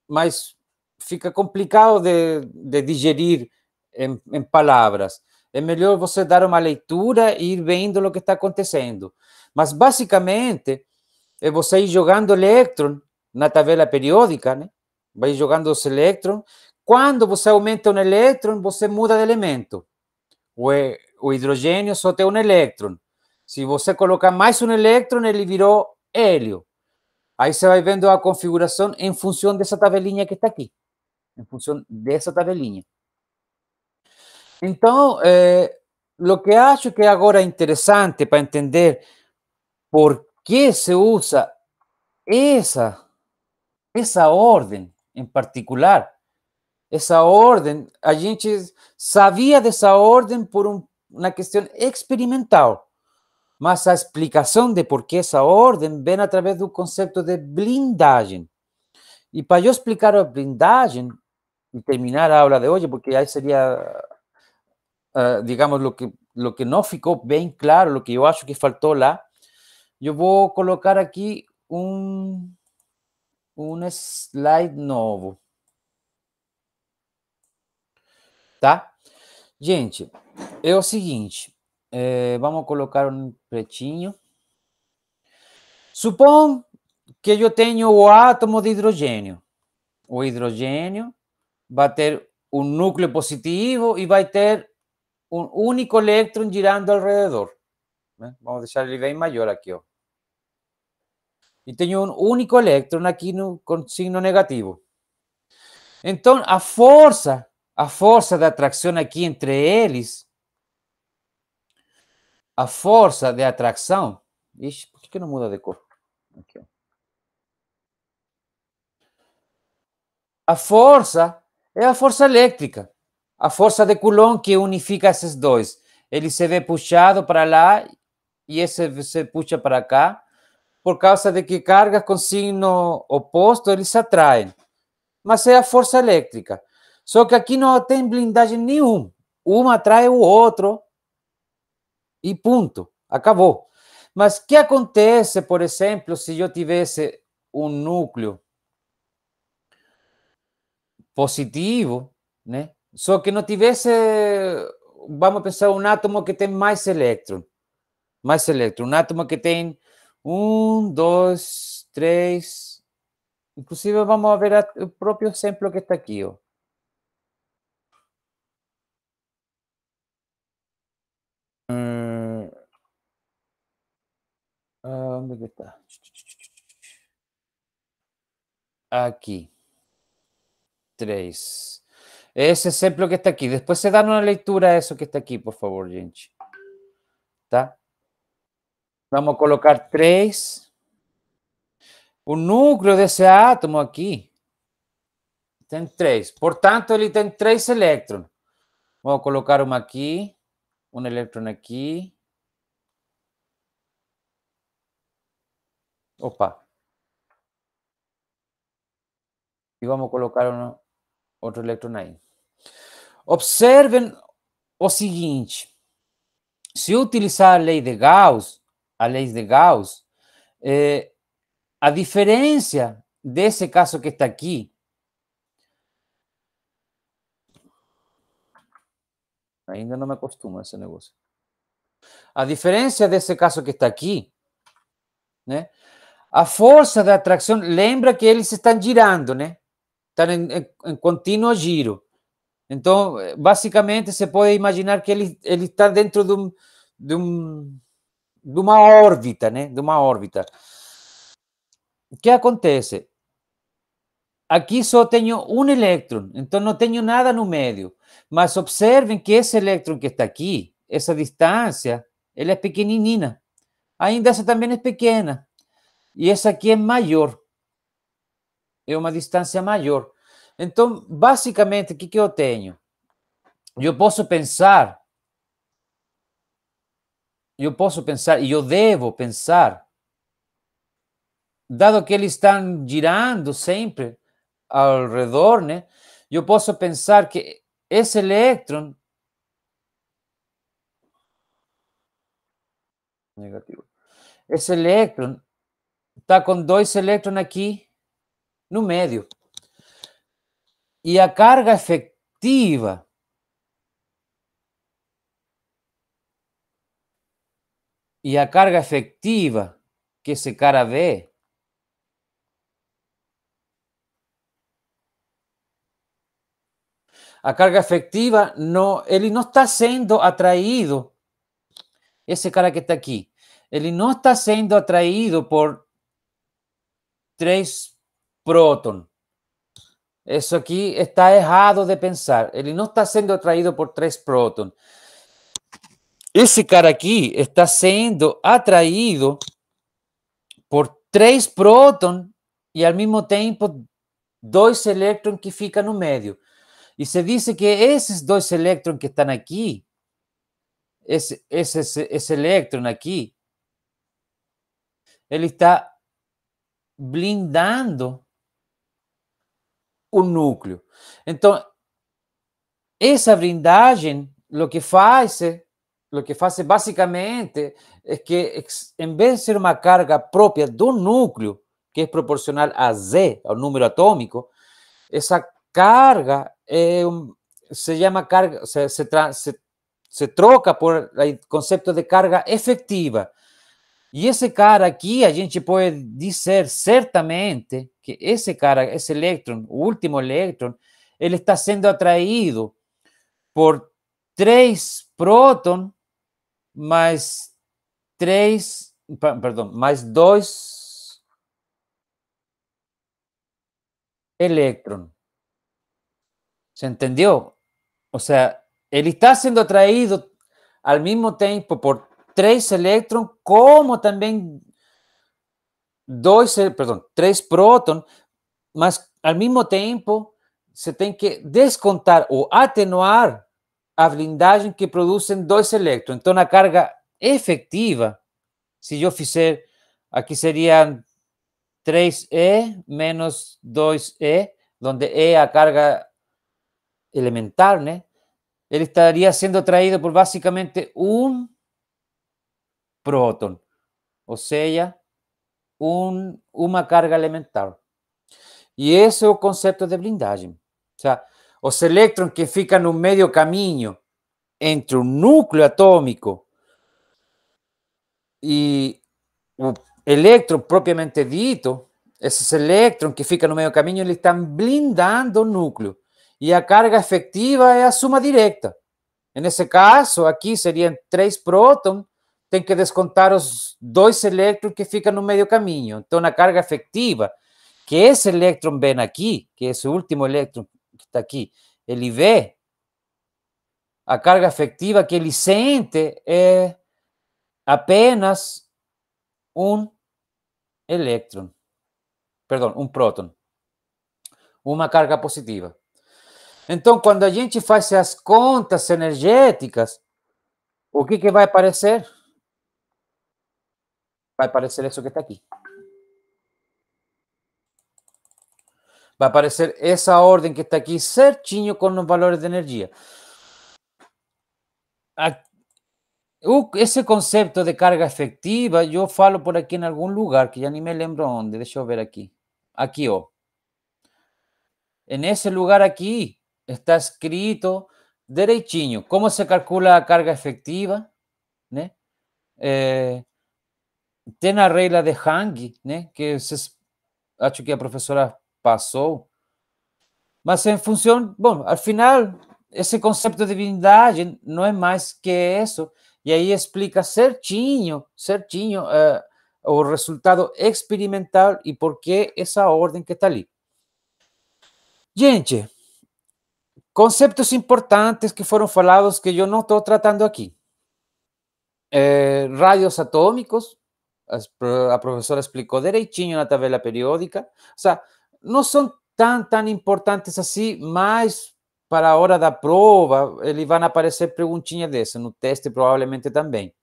mas fica complicado de digerir em palavras. É melhor você dar uma leitura e ir vendo o que está acontecendo. Mas, basicamente, é você ir jogando elétron na tabela periódica, né? Vai jogando os elétrons. Quando você aumenta um elétron, você muda de elemento. O hidrogênio só tem um elétron. Se você colocar mais um elétron, ele virou hélio. Aí você vai vendo a configuração em função dessa tabelinha que está aqui. Em função dessa tabelinha. Então, o que acho que agora é interessante para entender por que se usa essa ordem em particular, essa ordem, a gente sabia dessa ordem por uma questão experimental, mas a explicação de por que essa ordem vem através do conceito de blindagem. E para eu explicar a blindagem e terminar a aula de hoje, porque aí seria, digamos, lo que não ficou bem claro, o que eu acho que faltou lá, eu vou colocar aqui um slide novo. Tá? Gente, é o seguinte, vamos colocar um pretinho. Supõe que eu tenho o átomo de hidrogênio. O hidrogênio vai ter um núcleo positivo e vai ter um único elétron girando ao redor. Né? Vamos deixar ele bem maior aqui, ó. E tenho um único elétron aqui com signo negativo. Então, a força de atração aqui entre eles, a força de atração... Ixi, por que não muda de cor? Aqui, ó. A força é a força elétrica. A força de Coulomb que unifica esses dois. Ele se vê puxado para lá e esse se puxa para cá, por causa de que cargas com signo oposto eles se atraem. Mas é a força elétrica. Só que aqui não tem blindagem nenhuma. Um atrai o outro e ponto. Acabou. Mas o que acontece, por exemplo, se eu tivesse um núcleo positivo, né? Só que não tivesse, vamos pensar, um átomo que tem mais elétron. Um átomo que tem 1, 2, 3. Inclusive, vamos ver o próprio exemplo que está aqui, ó. Onde que está? Aqui. 3. Esse exemplo que está aqui. Depois você dá uma leitura a isso que está aqui, por favor, gente. Tá? Vamos colocar 3. O núcleo desse átomo aqui tem 3. Portanto, ele tem 3 elétrons. Vou colocar uma aqui, um elétron aqui. Opa. E vamos colocar outro elétron aí. Observem o seguinte. Se eu utilizar a lei de Gauss, a diferença desse caso que está aqui, ainda não me acostumo a esse negócio. A diferença desse caso que está aqui, né? A força da atração, lembra que eles estão girando, né? Estão em contínuo giro. Então, basicamente, você pode imaginar que ele está dentro de uma órbita, né? De uma órbita. O que acontece? Aqui só tenho um elétron, então não tenho nada no meio. Mas observem que esse elétron que está aqui, essa distância, ele é pequenininha. Ainda essa também é pequena. E essa aqui é maior. É uma distância maior. Então, basicamente, o que eu tenho? Eu posso pensar, e eu devo pensar, dado que eles estão girando sempre ao redor, né? Eu posso pensar que esse elétron negativo, esse elétron está com dois elétrons aqui no meio. E a carga efetiva que esse cara vê a carga efetiva não, ele não está sendo atraído, esse cara que está aqui, ele não está sendo atraído por 3 prótons. Isso aqui está errado de pensar. Ele não está sendo atraído por 3 prótons. Esse cara aqui está sendo atraído por 3 prótons e, ao mesmo tempo, 2 elétrons que ficam no meio. E se diz que esses 2 elétrons que estão aqui, esse elétron aqui, ele está blindando o núcleo. Então, essa blindagem, o que faz basicamente é que, em vez de ser uma carga própria do núcleo, que é proporcional a Z, ao número atômico, essa carga se chama carga, se troca por o conceito de carga efetiva. E esse cara aqui, a gente pode dizer certamente que esse cara, esse elétron, o último elétron, ele está sendo atraído por 3 prótons mais 3, perdão, mais 2 elétrons. ¿Se entendeu? O sea, ele está sendo atraído ao mesmo tempo por 3 elétrons, como também 3 prótons, mas ao mesmo tempo você tem que descontar ou atenuar a blindagem que produzem 2 elétrons. Então, a carga efetiva, se eu fizer, aqui seriam 3E menos 2E, onde E é a carga elementar, né? Ele estaria sendo atraído por basicamente um próton, ou seja, uma carga elementar. E esse é o conceito de blindagem. O sea, os elétrons que ficam no meio caminho entre o núcleo atômico e o elétron propriamente dito, esses elétrons que ficam no meio caminho, eles estão blindando o núcleo. E a carga efetiva é a suma direta. Nesse caso, aqui seriam 3 prótons, tem que descontar os 2 elétrons que ficam no meio caminho. Então, a carga efetiva que esse elétron vem aqui, que esse último elétron que está aqui, ele vê, a carga efetiva que ele sente é apenas um elétron, perdão, um próton, uma carga positiva. Então, quando a gente faz as contas energéticas, o que vai aparecer? Vai aparecer isso que está aqui. Vai aparecer essa ordem que está aqui certinho com os valores de energia. Esse conceito de carga efectiva, eu falo por aqui em algum lugar, que já nem me lembro onde. Deixa eu ver aqui. Aqui, ó. Nesse lugar aqui está escrito direitinho como se calcula a carga efectiva, né? tem a regra de Hang, né? Que acho que a professora passou, mas em função, bom, ao final, esse conceito de divindade não é mais que isso, e aí explica certinho, certinho, o resultado experimental e por que essa ordem que está ali. Gente, conceitos importantes que foram falados que eu não estou tratando aqui. Raios atômicos, a professora explicou direitinho na tabela periódica. O sea, não são tão importantes assim, mas para a hora da prova, eles vão aparecer perguntinhas dessas, no teste provavelmente também.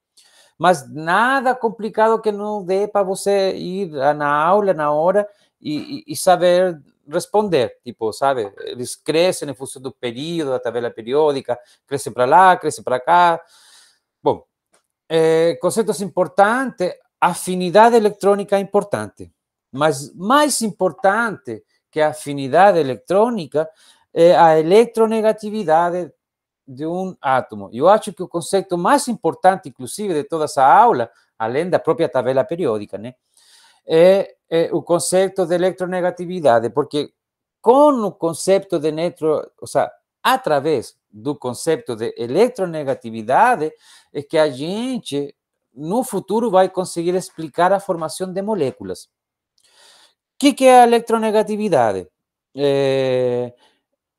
Mas nada complicado que não dê para você ir na aula, na hora, e saber responder. Tipo, sabe, eles crescem em função do período, da tabela periódica, crescem para lá, crescem para cá. Bom, conceitos importantes, afinidade eletrônica é importante, mas mais importante que a afinidade eletrônica é a eletronegatividade de um átomo. Eu acho que o conceito mais importante, inclusive, de toda essa aula, além da própria tabela periódica, né, é o conceito de eletronegatividade, porque com o conceito de ou seja, através do conceito de eletronegatividade, é que a gente, no futuro, vai conseguir explicar a formação de moléculas. O que é a eletronegatividade?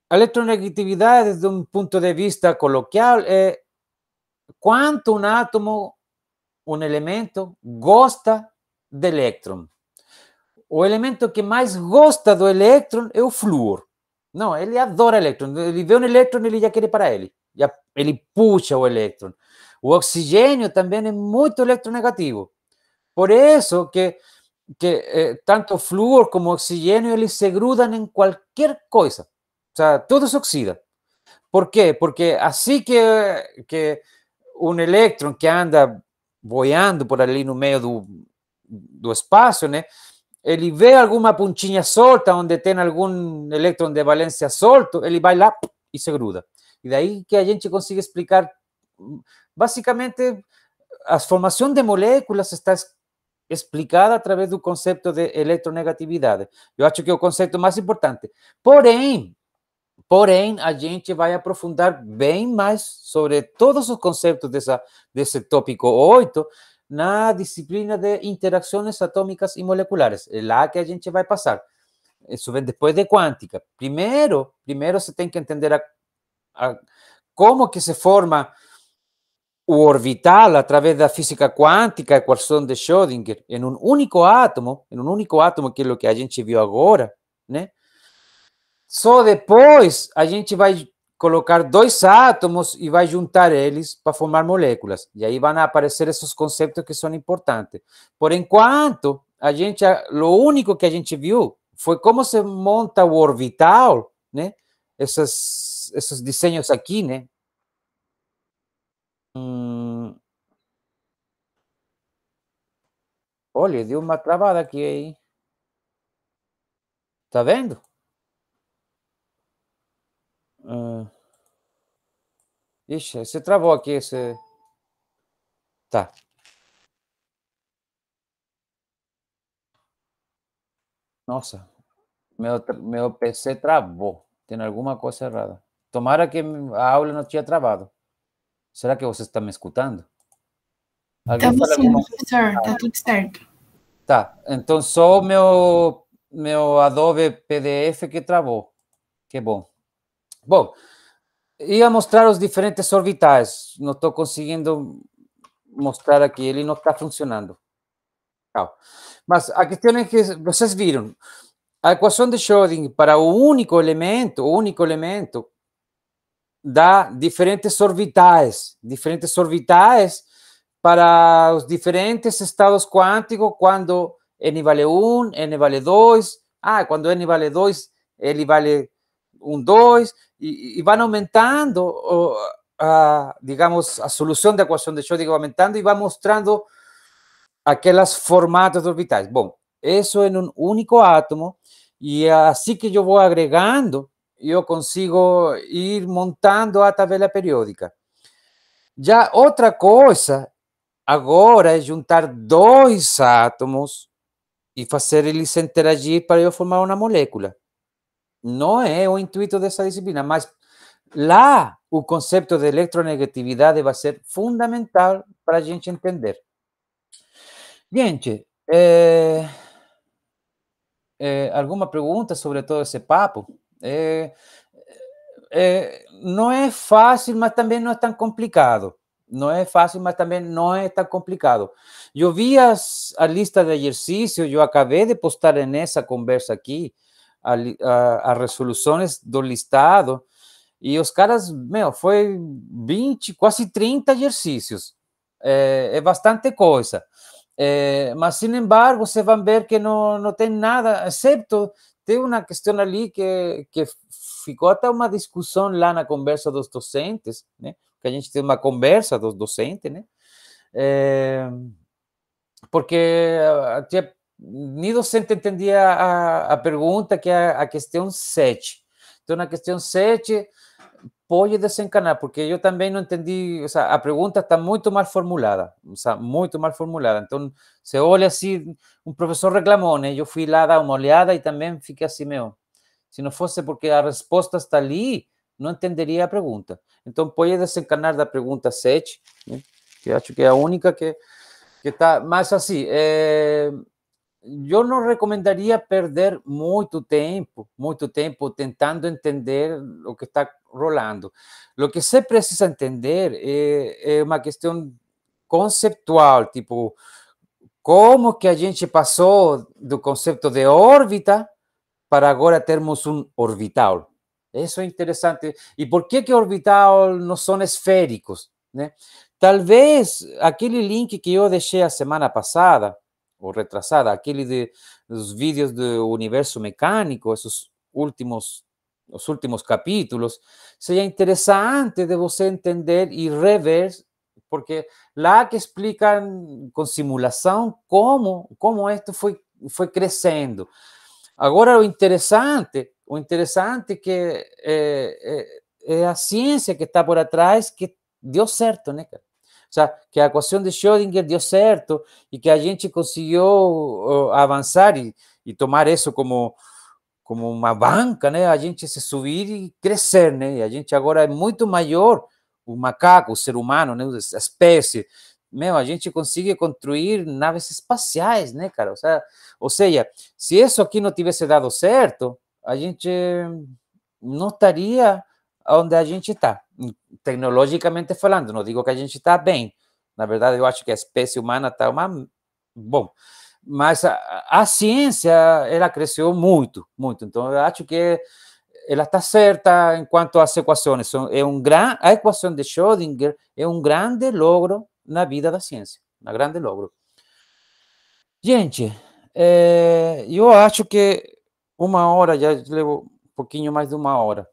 A eletronegatividade, desde um ponto de vista coloquial, é quanto um átomo, um elemento, gosta de elétron. O elemento que mais gosta do elétron é o flúor. Não, ele adora elétron. Ele vê um elétron, ele já quer ir para ele. Ele puxa o elétron. O oxigênio também é muito eletronegativo. Por isso que tanto flúor como oxigênio, eles se grudam em qualquer coisa. O sea, tudo se oxida. Por quê? Porque assim que um elétron que anda boiando por ali no meio do espaço, né? Ele vê alguma pontinha solta, onde tem algum elétron de valência solto, ele vai lá e se gruda. E daí que a gente consiga explicar, basicamente, a formação de moléculas está explicada através do conceito de eletronegatividade. Eu acho que é o conceito mais importante. Porém, a gente vai aprofundar bem mais sobre todos os conceitos desse tópico 8 na disciplina de interações atômicas e moleculares. É lá que a gente vai passar. Isso vem depois de quântica. Primeiro você tem que entender como que se forma o orbital através da física quântica, a equação de Schrödinger, em um único átomo, que é o que a gente viu agora, né? Só depois a gente vai colocar dois átomos e vai juntar eles para formar moléculas. E aí vão aparecer esses conceitos que são importantes. Por enquanto, o único que a gente viu foi como se monta o orbital, né? Esses desenhos aqui, né? Olha, deu uma travada aqui aí. Tá vendo? Ixi, você travou aqui, esse... Tá. Nossa, meu PC travou. Tem alguma coisa errada. Tomara que a aula não tinha travado. Será que você está me escutando? Alguém tá sim, professor. Tá tudo certo. Tá. Então, só meu Adobe PDF que travou. Que bom. Bom, ia mostrar os diferentes orbitais. Não estou conseguindo mostrar aqui. Ele não está funcionando. Mas a questão é que vocês viram. A equação de Schrödinger para o único elemento dá diferentes orbitais para os diferentes estados quânticos, quando n vale 1, n vale 2, quando n vale 2, ele vale 1, 2, e vai aumentando, digamos, a solução da equação de Schrödinger vai aumentando e vai mostrando aquelas formatos orbitais. Bom, isso é um único átomo, e assim que eu vou agregando, eu consigo ir montando a tabela periódica. Já outra coisa agora é juntar dois átomos e fazer eles interagir para eu formar uma molécula. Não é o intuito dessa disciplina, mas lá o conceito de eletronegatividade vai ser fundamental para a gente entender. Gente, alguma pergunta sobre todo esse papo? Não é fácil, mas também não é tão complicado. Não é fácil, mas também não é tão complicado. Eu vi a lista de exercícios, eu acabei de postar nessa conversa aqui as resoluções do listado, e os caras, foi 20, quase 30 exercícios. É bastante coisa. Mas, sin embargo, vocês vão ver que não tem nada, exceto tem uma questão ali que ficou até uma discussão lá na conversa dos docentes, né? Que a gente tem uma conversa dos docentes, né? Porque nem docente entendia a pergunta, que é a questão 7. Então, na questão 7, pode desencanar, porque eu também não entendi, o sea, a pergunta está muito mal formulada, o sea, muito mal formulada. Então, você olha assim, um professor reclamou, né? Eu fui lá dar uma olhada e também fiquei assim, se não fosse porque a resposta está ali, não entenderia a pergunta. Então, pode desencanar da pergunta 7, né? Que acho que é a única que está, mas assim, eu não recomendaria perder muito tempo tentando entender o que está rolando. O que você precisa entender é uma questão conceptual, tipo, como que a gente passou do conceito de órbita para agora termos um orbital. Isso é interessante. E por que orbital não são esféricos, né? Talvez aquele link que eu deixei a semana passada, ou retrasada, aquele dos vídeos do universo mecânico, os últimos capítulos, seja interessante de você entender e rever, porque lá que explicam com simulação como isto foi crescendo. Agora, o interessante é que é a ciência que está por atrás que deu certo, né, cara? O sea, que a equação de Schrödinger deu certo e que a gente conseguiu avançar e tomar isso como uma banca, né? A gente se subir e crescer, né? E a gente agora é muito maior, o macaco, o ser humano, né? A espécie. A gente consegue construir naves espaciais, né, cara? Ou seja, se isso aqui não tivesse dado certo, a gente não estaria onde a gente está, tecnologicamente falando. Não digo que a gente está bem. Na verdade, eu acho que a espécie humana está bom. Mas a ciência, ela cresceu muito, muito. Então, eu acho que ela está certa enquanto às equações. A equação de Schrödinger é um grande logro na vida da ciência. Um grande logro. Gente, eu acho que uma hora, já levo um pouquinho mais de uma hora.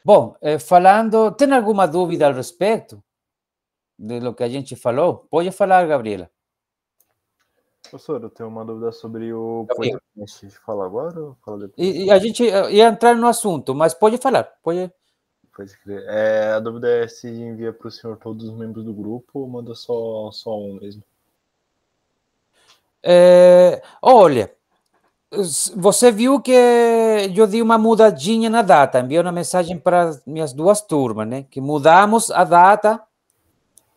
Bom, falando, tem alguma dúvida ao respeito de lo que a gente falou? Pode falar, Gabriela. Professor, eu tenho uma dúvida sobre o podcast. Fala agora ou fala depois? E a gente ia entrar no assunto, mas pode falar. Pode crer. A dúvida é se envia para o senhor todos os membros do grupo ou manda só um mesmo? Olha, você viu que eu dei uma mudadinha na data, enviei uma mensagem para minhas duas turmas, né? Que mudamos a data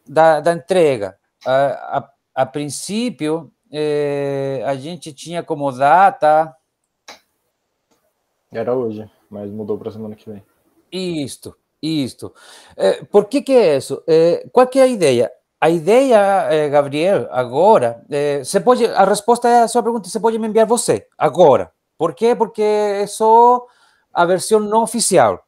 da entrega. A princípio, a gente tinha como data... Era hoje, mas mudou para a semana que vem. Isto. Por que é isso? Qual que é a ideia? A ideia, Gabriel, agora, você pode, a resposta à sua pergunta, você pode me enviar você, agora. Por quê? Porque é só a versão não oficial.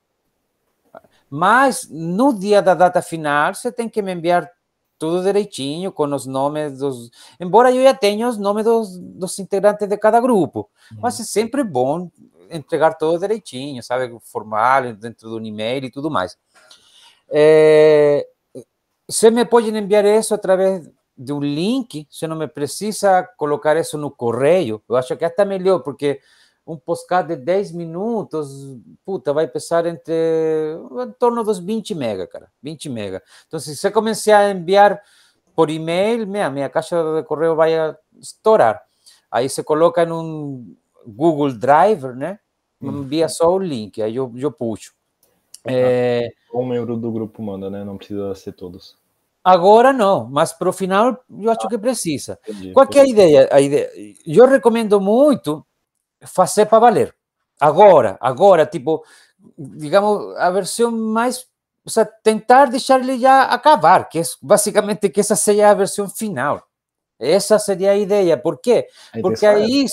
Mas, no dia da data final, você tem que me enviar tudo direitinho, com os nomes dos... Embora eu já tenha os nomes dos integrantes de cada grupo, mas é sempre bom entregar tudo direitinho, sabe? Formal, dentro de um e-mail e tudo mais. Você me pode enviar isso através de um link, você não me precisa colocar isso no correio. Eu acho que é até melhor, porque um podcast de 10 minutos, puta, vai pesar em torno dos 20 mega, cara, 20 mega. Então, se você começar a enviar por e-mail, minha caixa de correio vai estourar. Aí você coloca em um Google Drive, né? Envia só o link, aí eu puxo. Um membro do grupo manda, né? Não precisa ser todos. Agora não, mas para o final eu acho que precisa. Entendi. Qual que é a ideia? Eu recomendo muito fazer para valer. Agora, tipo, digamos, a versão mais... O sea, tentar deixar ele já acabar, que é basicamente que essa seja a versão final. Essa seria a ideia. Por quê? Porque aí...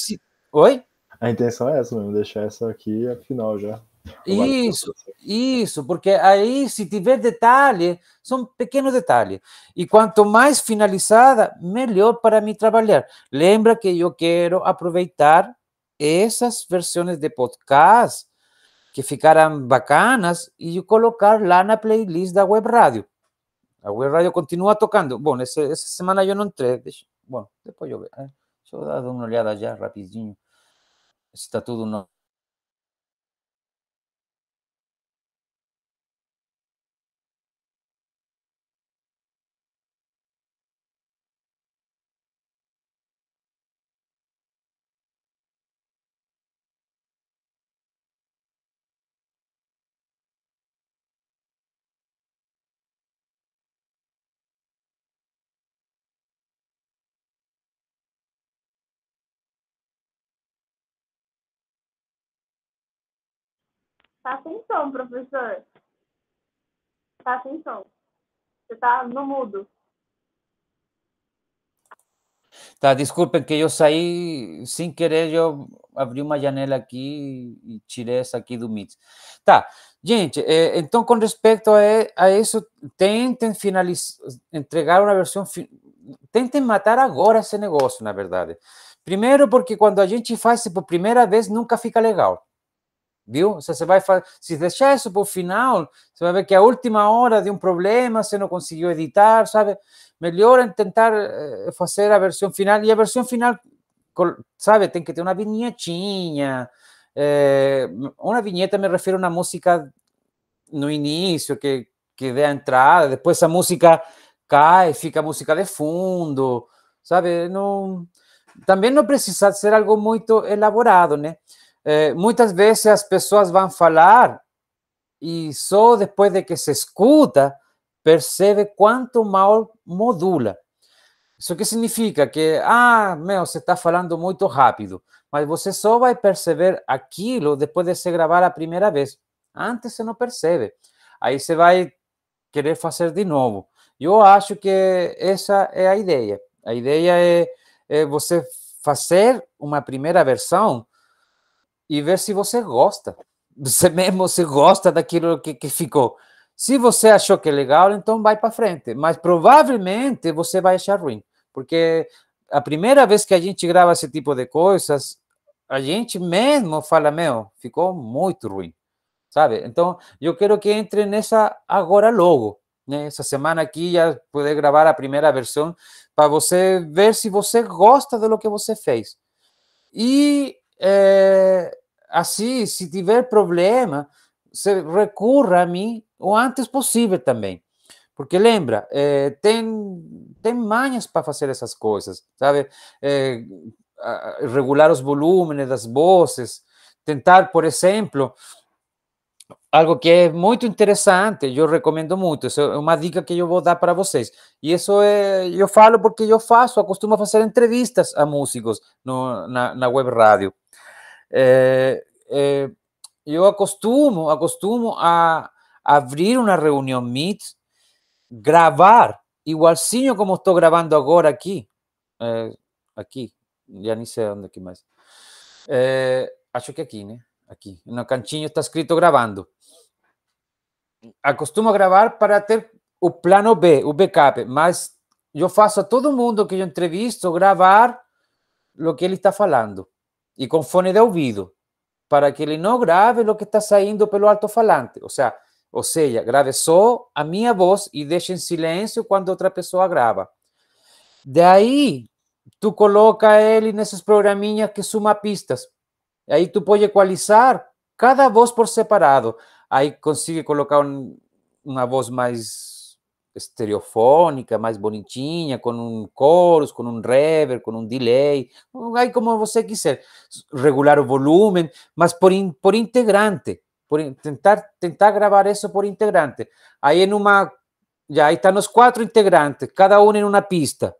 Oi? A intenção é essa mesmo, deixar essa aqui a final já. Isso, porque aí se tiver detalhe, são pequenos detalhes. E quanto mais finalizada, melhor para mim trabalhar. Lembra que eu quero aproveitar essas versões de podcast que ficaram bacanas e colocar lá na playlist da Web Rádio. A Web Rádio continua tocando. Bom, essa semana eu não entrei. Bom, depois eu vejo. Deixa eu dar uma olhada já rapidinho. Se está tudo no... Tá sem som, professor. Tá sem som. Você tá no mudo. Tá, desculpem que eu saí sem querer, eu abri uma janela aqui e tirei essa aqui do Meet. Tá, gente, então com respeito a isso, tentem entregar uma versão, tentem matar agora esse negócio, na verdade. Primeiro porque quando a gente faz isso por primeira vez, nunca fica legal. Viu? Você vai se deixar isso para o final, você vai ver que a última hora de um problema, você não conseguiu editar, sabe? Melhor é tentar fazer a versão final, e a versão final, sabe, tem que ter uma vinhetinha, uma vinheta, me refiro a uma música no início, que dê a entrada, depois a música cai, fica a música de fundo, sabe? Não, também não precisa ser algo muito elaborado, né? Muitas vezes as pessoas vão falar e só depois de que se escuta percebe quanto mal modula. Isso que significa que, você está falando muito rápido, mas você só vai perceber aquilo depois de se gravar a primeira vez. Antes você não percebe. Aí você vai querer fazer de novo. Eu acho que essa é a ideia. A ideia é você fazer uma primeira versão e ver se você gosta. Você mesmo se gosta daquilo que ficou. Se você achou que é legal, então vai para frente. Mas provavelmente você vai achar ruim. Porque a primeira vez que a gente grava esse tipo de coisas, a gente mesmo fala, ficou muito ruim. Sabe? Então, eu quero que entre nessa agora logo. Né? Essa semana aqui já poder gravar a primeira versão para você ver se você gosta do que você fez. E assim, se tiver problema, você recorra a mim o antes possível também. Porque lembra, tem manhas para fazer essas coisas, sabe? Regular os volúmenes das vozes, tentar, por exemplo, algo que é muito interessante, eu recomendo muito, isso é uma dica que eu vou dar para vocês. E isso eu falo porque eu acostumo a fazer entrevistas a músicos na web rádio. Eu acostumo a abrir uma reunião Meet, gravar, igualzinho como estou gravando agora aqui, aqui, já nem sei onde aqui mais. Acho que aqui, né? Aqui, no cantinho está escrito gravando. Acostumo a gravar para ter o plano B, o backup, mas eu faço a todo mundo que eu entrevisto gravar o que ele está falando e com fone de ouvido, para que ele não grave o que está saindo pelo alto-falante, ou seja, grave só a minha voz e deixe em silêncio quando outra pessoa grava. Daí, tu coloca ele nesses programinhas que suma pistas. Aí tu pode equalizar cada voz por separado. Aí consigue colocar uma voz mais estereofônica, mais bonitinha, com um chorus, com um reverb, com um delay, aí como você quiser. Regular o volume, mas por integrante. Tentar gravar isso por integrante. Aí aí estão os 4 integrantes, cada um em uma pista.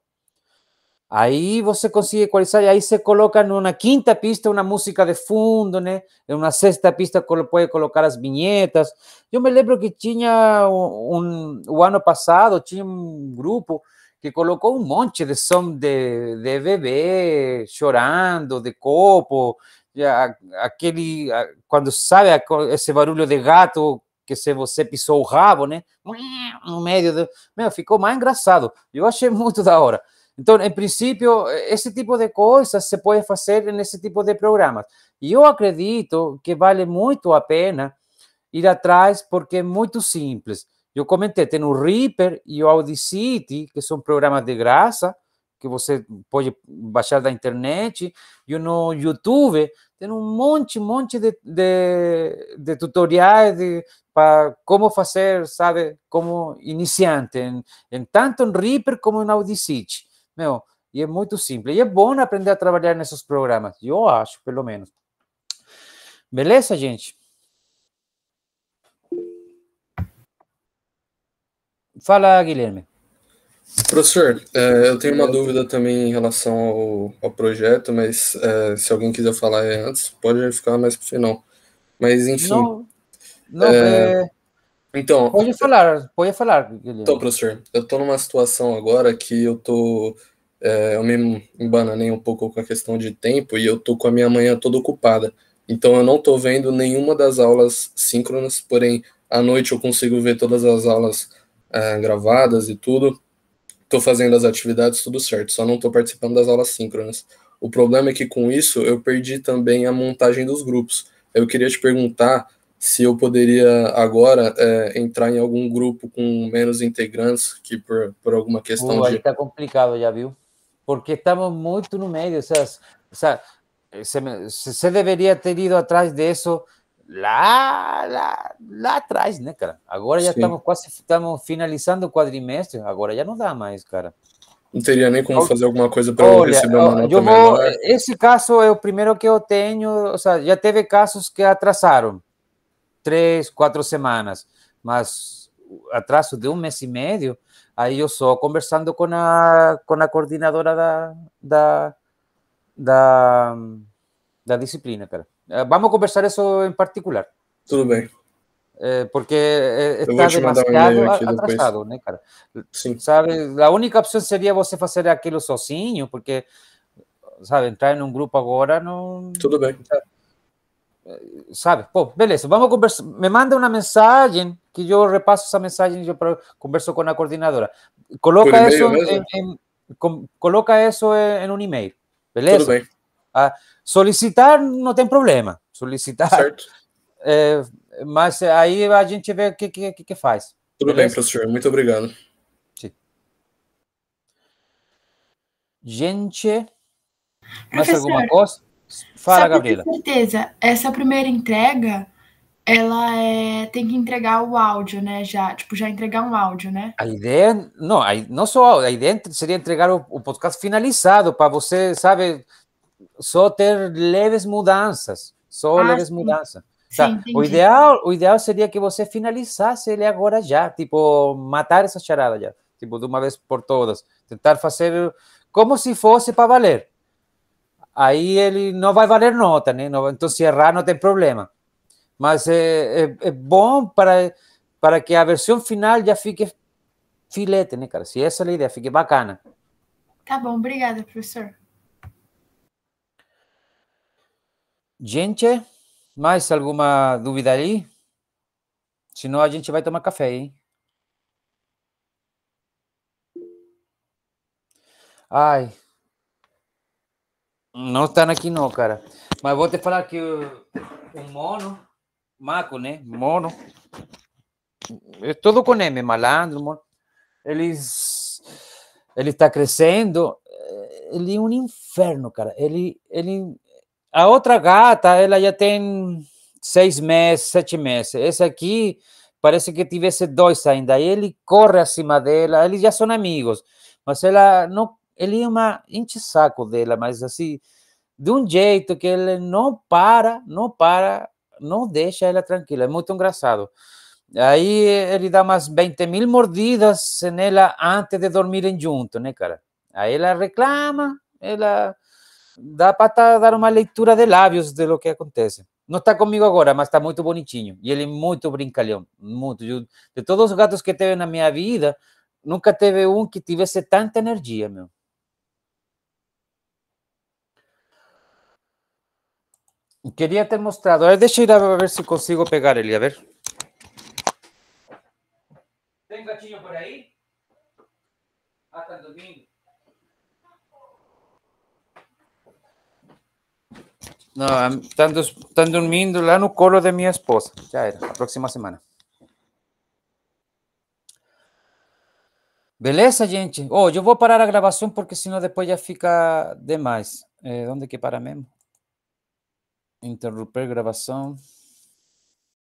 Aí você consegue equalizar e aí se coloca numa quinta pista uma música de fundo, né? Em uma sexta pista pode colocar as vinhetas. Eu me lembro que tinha o ano passado, tinha um grupo que colocou um monte de som de bebê chorando, de copo, quando sabe esse barulho de gato que se você pisou o rabo, né? No meio ficou mais engraçado. Eu achei muito da hora. Então, em princípio, esse tipo de coisas se pode fazer nesse tipo de programas. E eu acredito que vale muito a pena ir atrás, porque é muito simples. Eu comentei, tem o Reaper e o Audacity, que são programas de graça, que você pode baixar da internet. E no YouTube tem um monte de tutoriais para como fazer, sabe, como iniciante, tanto em Reaper como em Audacity. E é muito simples. E é bom aprender a trabalhar nesses programas. Eu acho, pelo menos. Beleza, gente? Fala, Guilherme. Professor, eu tenho uma dúvida também em relação ao projeto, mas se alguém quiser falar antes, pode ficar mais para o final. Mas, enfim. Então, pode falar, Guilherme. Então, professor, eu estou numa situação agora que eu me embananei um pouco com a questão de tempo e eu estou com a minha manhã toda ocupada. Então, eu não estou vendo nenhuma das aulas síncronas, porém, à noite eu consigo ver todas as aulas gravadas e tudo. Estou fazendo as atividades, tudo certo, só não estou participando das aulas síncronas. O problema é que, com isso, eu perdi também a montagem dos grupos. Eu queria te perguntar se eu poderia agora entrar em algum grupo com menos integrantes, que por alguma questão aí está complicado, já viu? Porque estamos muito no meio, você deveria ter ido atrás disso lá atrás, né, cara? Agora já estamos finalizando o quadrimestre, agora já não dá mais, cara. Não teria nem como fazer alguma coisa para eu receber uma nota melhor? Esse caso é o primeiro que eu tenho, já teve casos que atrasaram 3, 4 semanas, mas atraso de 1 mês e meio, aí eu só conversando com a coordenadora da disciplina, cara. Vamos conversar isso em particular. Tudo bem. Porque está demasiado atrasado, né, cara? Sim. Sabe, a única opção seria você fazer aquilo sozinho, porque, sabe, entrar em um grupo agora não... Tudo bem. Sabe? Pô, beleza, vamos conversar. Me manda uma mensagem que eu repasso essa mensagem e eu converso com a coordenadora. Coloca isso coloca isso em um e-mail, beleza? Tudo bem. Solicitar não tem problema. Solicitar. Certo. Mas aí a gente vê o que faz. Tudo bem, professor. Muito obrigado. Sim. Gente, mais alguma coisa? Fala, Gabriela. Com certeza, essa primeira entrega, ela tem que entregar o áudio, né? Já entregar um áudio, né? A ideia, não só a ideia seria entregar o podcast finalizado para você, sabe, só ter leves mudanças, leves mudanças. Sim, o ideal seria que você finalizasse ele agora já, tipo, matar essa charada já, tipo, de uma vez por todas, tentar fazer como se fosse para valer. Aí ele não vai valer nota, né? Então, se errar, não tem problema. Mas é bom para que a versão final já fique filete, né, cara? Se essa é a ideia, fique bacana. Tá bom, obrigada, professor. Gente, mais alguma dúvida aí? Senão a gente vai tomar café, hein? Ai. Não estão aqui não, cara. Mas vou te falar que o Maco, né? Mono. É todo com M, malandro, mono. Ele está crescendo. Ele é um inferno, cara. Ele A outra gata, ela já tem 6 meses, 7 meses. Esse aqui parece que tivesse 2 ainda. Aí ele corre acima dela, eles já são amigos. Mas ela não, ele é uma enche-saco dela, mas assim, de um jeito que ele não para, não deixa ela tranquila. É muito engraçado. Aí ele dá umas 20.000 mordidas nela antes de dormirem junto, né, cara? Aí ela reclama, ela dá para dar uma leitura de lábios de lo que acontece. Não está comigo agora, mas está muito bonitinho. E ele é muito brincalhão, muito. De todos os gatos que teve na minha vida, nunca teve um que tivesse tanta energia, meu. Queria ter mostrado. Agora deixa eu ir a ver se consigo pegar ele, a ver. Tem gatinho por aí? Ah, tá dormindo? Não, estão dormindo lá no colo de minha esposa. Já era, a próxima semana. Beleza, gente? Oh, eu vou parar a gravação porque senão depois já fica demais. Onde que para mesmo? Interromper gravação.